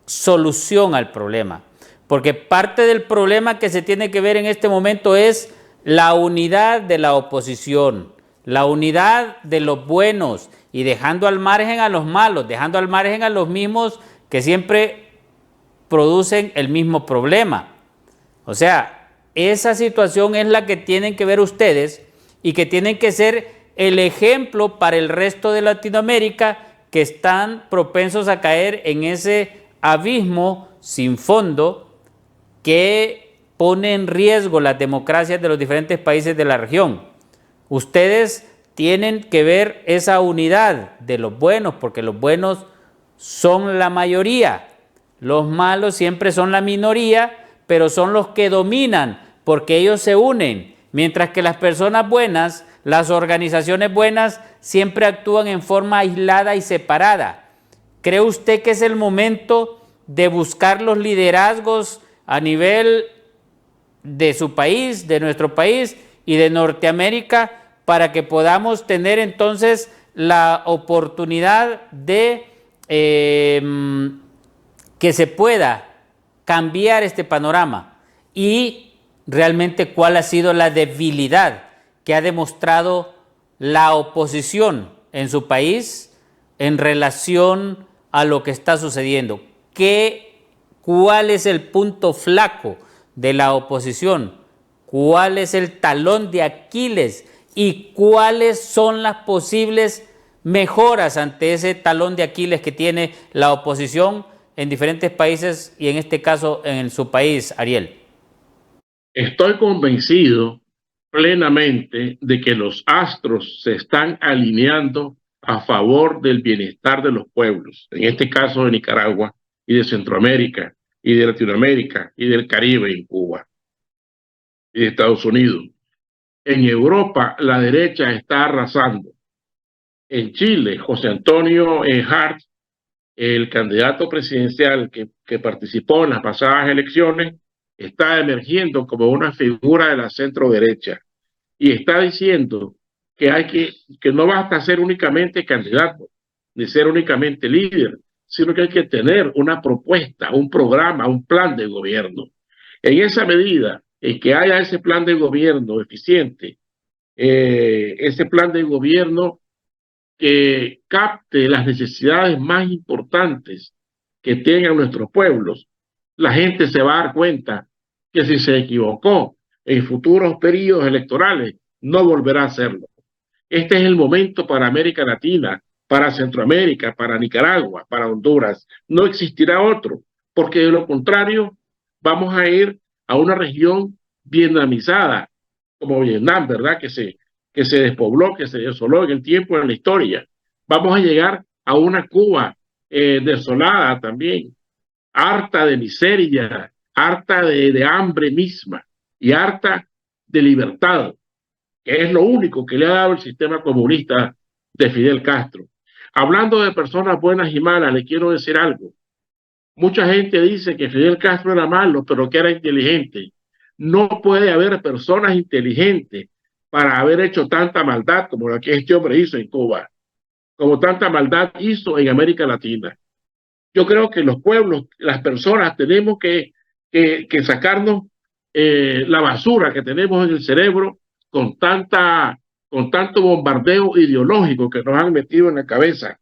solución al problema, porque parte del problema que se tiene que ver en este momento es la unidad de la oposición, la unidad de los buenos y dejando al margen a los malos, dejando al margen a los mismos que siempre producen el mismo problema. O sea, esa situación es la que tienen que ver ustedes y que tienen que ser el ejemplo para el resto de Latinoamérica que están propensos a caer en ese abismo sin fondo que pone en riesgo las democracias de los diferentes países de la región. Ustedes tienen que ver esa unidad de los buenos, porque los buenos son la mayoría. Los malos siempre son la minoría, pero son los que dominan porque ellos se unen, mientras que las personas buenas, las organizaciones buenas, siempre actúan en forma aislada y separada. ¿Cree usted que es el momento de buscar los liderazgos a nivel de su país, de nuestro país y de Norteamérica para que podamos tener entonces la oportunidad de que se pueda cambiar este panorama? Y realmente cuál ha sido la debilidad que ha demostrado la oposición en su país en relación a lo que está sucediendo. ¿Cuál es el punto flaco de la oposición? ¿Cuál es el talón de Aquiles? ¿Y cuáles son las posibles mejoras ante ese talón de Aquiles que tiene la oposición en diferentes países y en este caso en su país, Ariel? Estoy convencido plenamente de que los astros se están alineando a favor del bienestar de los pueblos, en este caso de Nicaragua y de Centroamérica y de Latinoamérica y del Caribe en Cuba y de Estados Unidos. En Europa la derecha está arrasando. En Chile, José Antonio Hart, el candidato presidencial que participó en las pasadas elecciones, está emergiendo como una figura de la centro derecha. y está diciendo que que no basta ser únicamente candidato, ni ser únicamente líder, sino que hay que tener una propuesta, un programa, un plan de gobierno. En esa medida en que haya ese plan de gobierno eficiente, ese plan de gobierno que capte las necesidades más importantes que tengan nuestros pueblos, la gente se va a dar cuenta que si se equivocó en futuros periodos electorales, no volverá a hacerlo. Este es el momento para América Latina, para Centroamérica, para Nicaragua, para Honduras. No existirá otro, porque de lo contrario vamos a ir a una región vietnamizada, como Vietnam, ¿verdad? Que se despobló, que se desoló en el tiempo, en la historia. Vamos a llegar a una Cuba desolada también, harta de miseria, harta de hambre misma y harta de libertad, que es lo único que le ha dado el sistema comunista de Fidel Castro. Hablando de personas buenas y malas, le quiero decir algo. Mucha gente dice que Fidel Castro era malo, pero que era inteligente. No puede haber personas inteligentes para haber hecho tanta maldad como la que este hombre hizo en Cuba, como tanta maldad hizo en América Latina. Yo creo que los pueblos, las personas, tenemos que sacarnos la basura que tenemos en el cerebro con, con tanto bombardeo ideológico que nos han metido en la cabeza.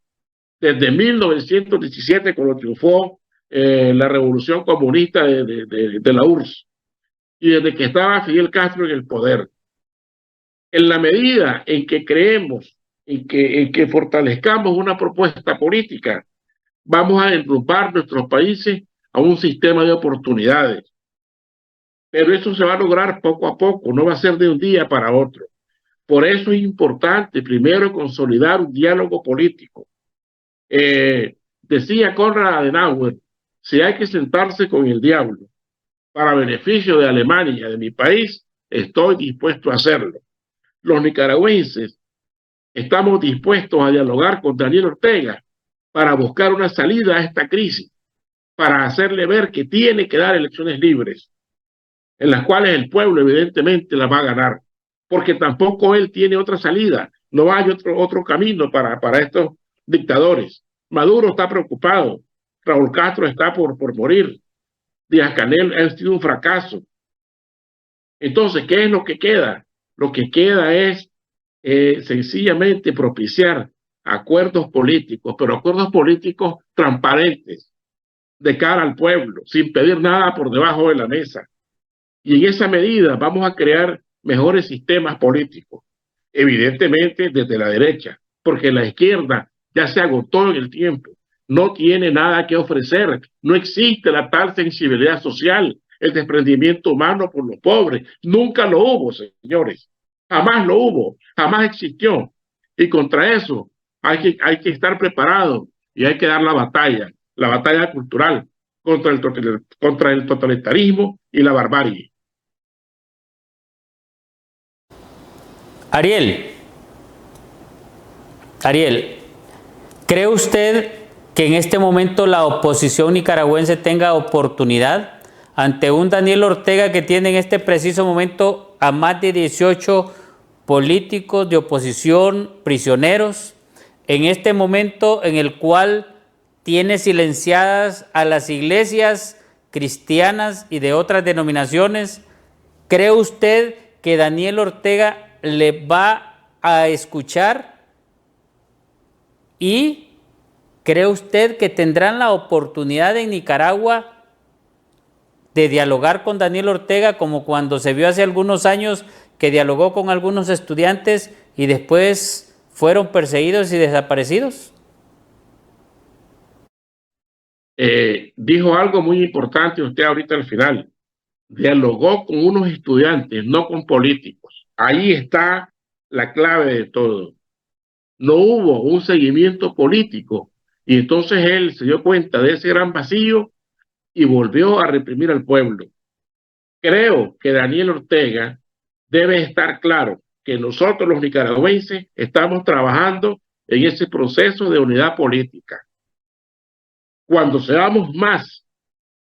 Desde 1917, cuando triunfó la revolución comunista de la URSS, y desde que estaba Fidel Castro en el poder. En la medida en que creemos, en que fortalezcamos una propuesta política, vamos a enrumbar nuestros países a un sistema de oportunidades. Pero eso se va a lograr poco a poco, no va a ser de un día para otro. Por eso es importante primero consolidar un diálogo político. Decía Konrad Adenauer, si hay que sentarse con el diablo para beneficio de Alemania, de mi país, estoy dispuesto a hacerlo. Los nicaragüenses estamos dispuestos a dialogar con Daniel Ortega para buscar una salida a esta crisis, para hacerle ver que tiene que dar elecciones libres, en las cuales el pueblo evidentemente las va a ganar, porque tampoco él tiene otra salida, no hay otro camino para estos dictadores. Maduro está preocupado, Raúl Castro está por morir, Díaz-Canel ha sido un fracaso. Entonces, ¿qué es lo que queda? Lo que queda es sencillamente propiciar acuerdos políticos, pero acuerdos políticos transparentes, de cara al pueblo, sin pedir nada por debajo de la mesa. Y en esa medida vamos a crear mejores sistemas políticos, evidentemente desde la derecha, porque la izquierda ya se agotó en el tiempo, no tiene nada que ofrecer, no existe la tal sensibilidad social, el desprendimiento humano por los pobres, nunca lo hubo, señores, jamás lo hubo, jamás existió, y contra eso hay que estar preparado y hay que dar la batalla cultural contra el totalitarismo y la barbarie. Ariel, ¿cree usted que en este momento la oposición nicaragüense tenga oportunidad ante un Daniel Ortega que tiene en este preciso momento a más de 18 políticos de oposición prisioneros, en este momento en el cual tiene silenciadas a las iglesias cristianas y de otras denominaciones? ¿Cree usted que Daniel Ortega le va a escuchar? ¿Y cree usted que tendrán la oportunidad en Nicaragua de dialogar con Daniel Ortega como cuando se vio hace algunos años que dialogó con algunos estudiantes y después fueron perseguidos y desaparecidos? Dijo algo muy importante usted ahorita al final. Dialogó con unos estudiantes, no con políticos. Ahí está la clave de todo. No hubo un seguimiento político y entonces él se dio cuenta de ese gran vacío y volvió a reprimir al pueblo. Creo que Daniel Ortega debe estar claro que nosotros los nicaragüenses estamos trabajando en ese proceso de unidad política. Cuando seamos más,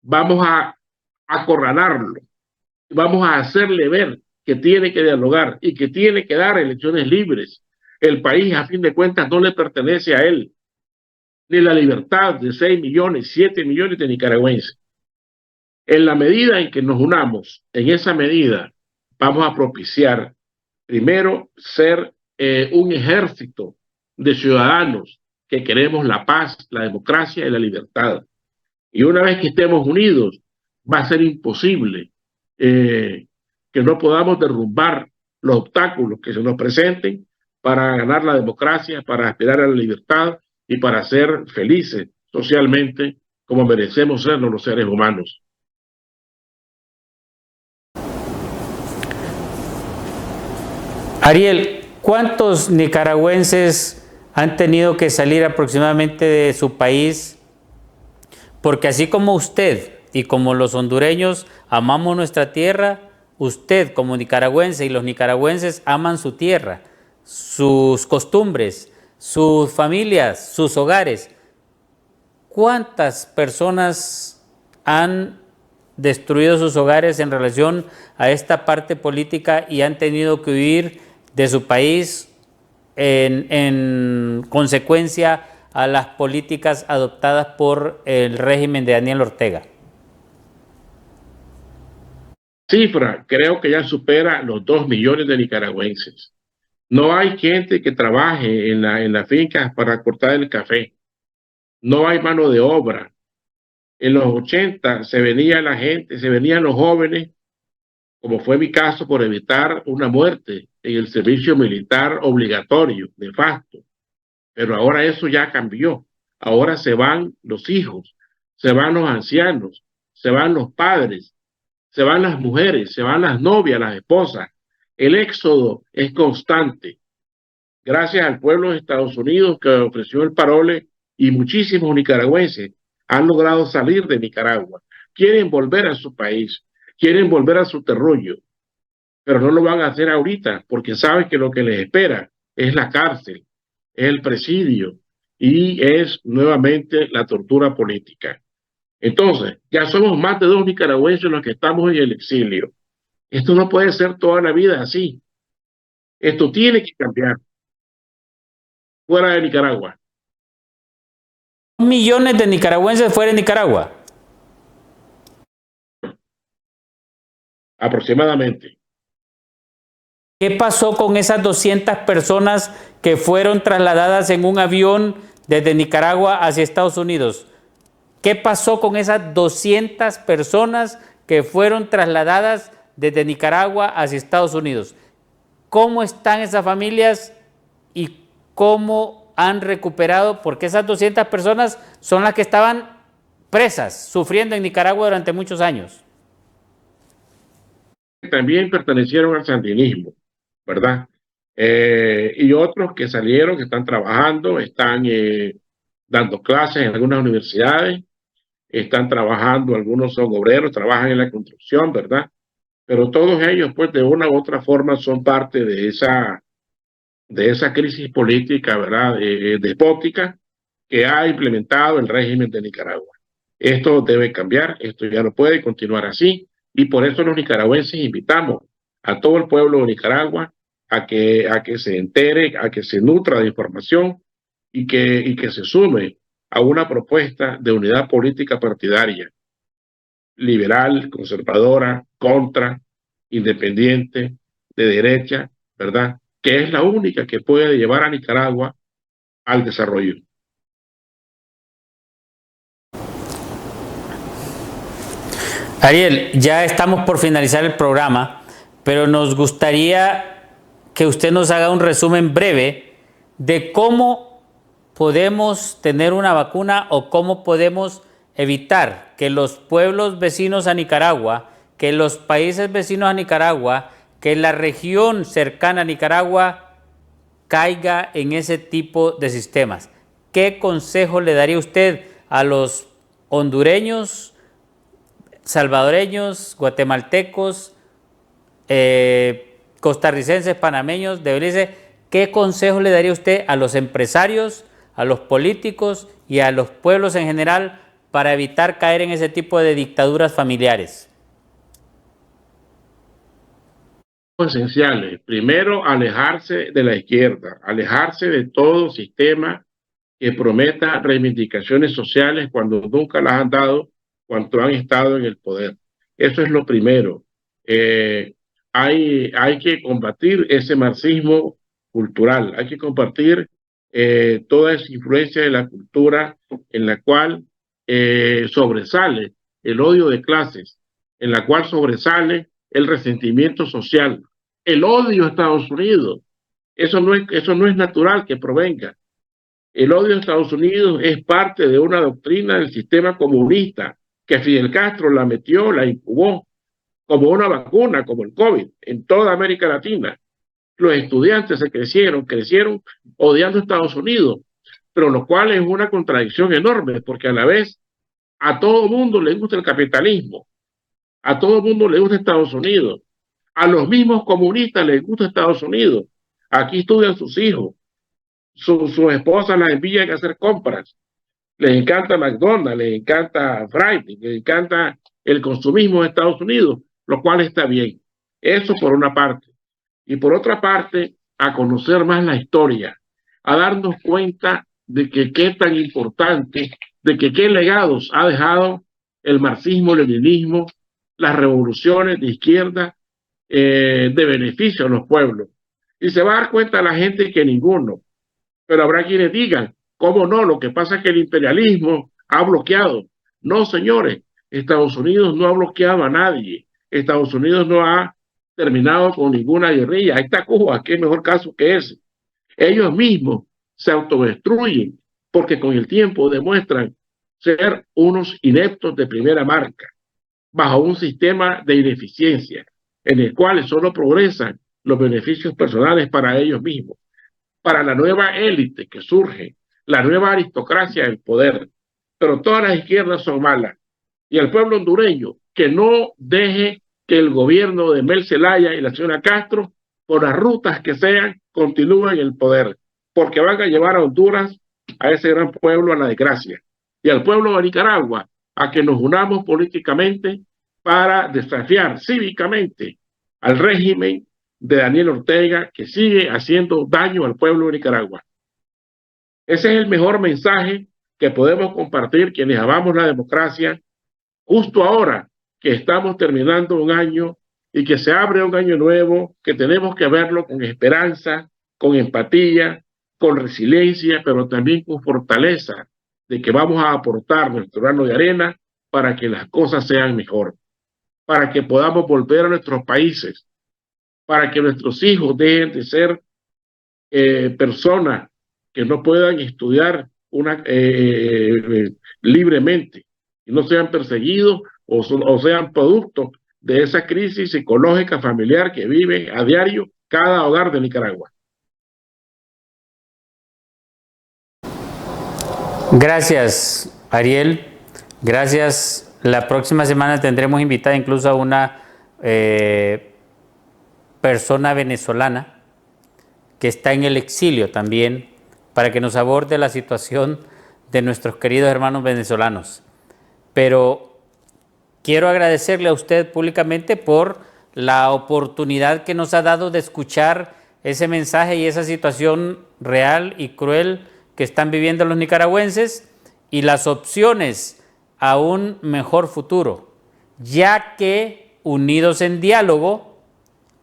vamos a acorralarlo, vamos a hacerle ver que tiene que dialogar y que tiene que dar elecciones libres. El país, a fin de cuentas, no le pertenece a él, ni la libertad de 6 millones, 7 millones de nicaragüenses. En la medida en que nos unamos, en esa medida vamos a propiciar, primero, ser un ejército de ciudadanos que queremos la paz, la democracia y la libertad. Y una vez que estemos unidos, va a ser imposible que no podamos derrumbar los obstáculos que se nos presenten para ganar la democracia, para aspirar a la libertad y para ser felices socialmente como merecemos serlo los seres humanos. Ariel, ¿cuántos nicaragüenses han tenido que salir aproximadamente de su país? Porque así como usted y como los hondureños amamos nuestra tierra, usted como nicaragüense y los nicaragüenses aman su tierra, sus costumbres, sus familias, sus hogares. ¿Cuántas personas han destruido sus hogares en relación a esta parte política y han tenido que huir de su país en consecuencia a las políticas adoptadas por el régimen de Daniel Ortega? Cifra, creo que ya supera los 2 millones de nicaragüenses. No hay gente que trabaje en la finca para cortar el café. No hay mano de obra. En los 80 se venía la gente, se venían los jóvenes, como fue mi caso, por evitar una muerte en el servicio militar obligatorio, de facto. Pero ahora eso ya cambió. Ahora se van los hijos, se van los ancianos, se van los padres, se van las mujeres, se van las novias, las esposas. El éxodo es constante. Gracias al pueblo de Estados Unidos que ofreció el parole y muchísimos nicaragüenses han logrado salir de Nicaragua. Quieren volver a su país, quieren volver a su terruño, pero no lo van a hacer ahorita porque saben que lo que les espera es la cárcel, es el presidio y es nuevamente la tortura política. Entonces, ya somos más de 2 nicaragüenses los que estamos en el exilio. Esto no puede ser toda la vida así. Esto tiene que cambiar fuera de Nicaragua. Millones de nicaragüenses fuera de Nicaragua. Aproximadamente. ¿Qué pasó con esas 200 personas que fueron trasladadas en un avión desde Nicaragua hacia Estados Unidos? ¿Qué pasó con esas 200 personas que fueron trasladadas desde Nicaragua hacia Estados Unidos? ¿Cómo están esas familias y cómo han recuperado? Porque esas 200 personas son las que estaban presas, sufriendo en Nicaragua durante muchos años. También pertenecieron al sandinismo, ¿verdad? Y otros que salieron, que están trabajando, están dando clases en algunas universidades, están trabajando, algunos son obreros, trabajan en la construcción, ¿verdad? Pero todos ellos, pues, de una u otra forma son parte de esa crisis política, ¿verdad? Despótica que ha implementado el régimen de Nicaragua. Esto debe cambiar, esto ya no puede continuar así, y por eso los nicaragüenses invitamos a todo el pueblo de Nicaragua a que se entere, a que se nutra de información y que se sume a una propuesta de unidad política partidaria, liberal, conservadora, contra, independiente, de derecha, ¿verdad? Que es la única que puede llevar a Nicaragua al desarrollo. Ariel, ya estamos por finalizar el programa, pero nos gustaría que usted nos haga un resumen breve de cómo podemos tener una vacuna o cómo podemos evitar que los pueblos vecinos a Nicaragua, que los países vecinos a Nicaragua, que la región cercana a Nicaragua caiga en ese tipo de sistemas. ¿Qué consejo le daría usted a los hondureños, salvadoreños, guatemaltecos, costarricenses, panameños de Belice? ¿Qué consejo le daría usted a los empresarios, a los políticos y a los pueblos en general para evitar caer en ese tipo de dictaduras familiares? esenciales. Primero, alejarse de la izquierda, alejarse de todo sistema que prometa reivindicaciones sociales cuando nunca las han dado, cuando han estado en el poder. Eso es lo primero. Hay que combatir ese marxismo cultural, hay que combatir toda esa influencia de la cultura en la cual sobresale el odio de clases, en la cual sobresale el resentimiento social, el odio a Estados Unidos. Eso no es natural que provenga. El odio a Estados Unidos es parte de una doctrina del sistema comunista que Fidel Castro la metió, la incubó como una vacuna, como el COVID, en toda América Latina. Los estudiantes crecieron odiando a Estados Unidos, pero lo cual es una contradicción enorme, porque a la vez a todo mundo le gusta el capitalismo, a todo mundo le gusta Estados Unidos, a los mismos comunistas les gusta Estados Unidos. Aquí estudian sus hijos, sus esposas las envían a hacer compras, les encanta McDonald's, les encanta Friday, les encanta el consumismo de Estados Unidos, lo cual está bien. Eso por una parte. Y por otra parte, a conocer más la historia, a darnos cuenta de que qué tan importante, de que qué legados ha dejado el marxismo-leninismo, las revoluciones de izquierda de beneficio a los pueblos. Y se va a dar cuenta la gente que ninguno. Pero habrá quienes digan, ¿cómo no? Lo que pasa es que el imperialismo ha bloqueado. No, señores, Estados Unidos no ha bloqueado a nadie. Estados Unidos no ha terminado con ninguna guerrilla. Ahí está Cuba, qué mejor caso que ese. Ellos mismos se autodestruyen porque con el tiempo demuestran ser unos ineptos de primera marca, bajo un sistema de ineficiencia, en el cual solo progresan los beneficios personales para ellos mismos, para la nueva élite que surge, la nueva aristocracia del poder. Pero todas las izquierdas son malas. Y el pueblo hondureño, que no deje que el gobierno de Mel Zelaya y la señora Castro, por las rutas que sean, continúen en el poder, porque van a llevar a Honduras, a ese gran pueblo, a la desgracia. Y al pueblo de Nicaragua, a que nos unamos políticamente para desafiar cívicamente al régimen de Daniel Ortega, que sigue haciendo daño al pueblo de Nicaragua. Ese es el mejor mensaje que podemos compartir quienes amamos la democracia, justo ahora que estamos terminando un año y que se abre un año nuevo, que tenemos que verlo con esperanza, con empatía, con resiliencia, pero también con fortaleza de que vamos a aportar nuestro grano de arena para que las cosas sean mejor, para que podamos volver a nuestros países, para que nuestros hijos dejen de ser personas que no puedan estudiar libremente y no sean perseguidos o sean producto de esa crisis psicológica familiar que vive a diario cada hogar de Nicaragua. Gracias, Ariel. Gracias. La próxima semana tendremos invitada incluso a una persona venezolana que está en el exilio también, para que nos aborde la situación de nuestros queridos hermanos venezolanos. Pero quiero agradecerle a usted públicamente por la oportunidad que nos ha dado de escuchar ese mensaje y esa situación real y cruel que están viviendo los nicaragüenses y las opciones a un mejor futuro, ya que unidos en diálogo,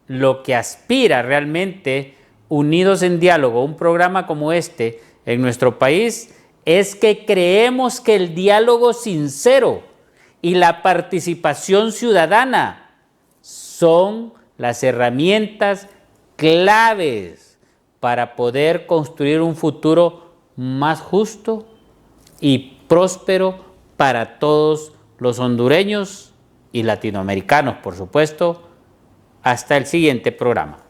lo que aspira realmente unidos en diálogo, un programa como este en nuestro país, es que creemos que el diálogo sincero y la participación ciudadana son las herramientas claves para poder construir un futuro más justo y próspero para todos los hondureños y latinoamericanos, por supuesto. Hasta el siguiente programa.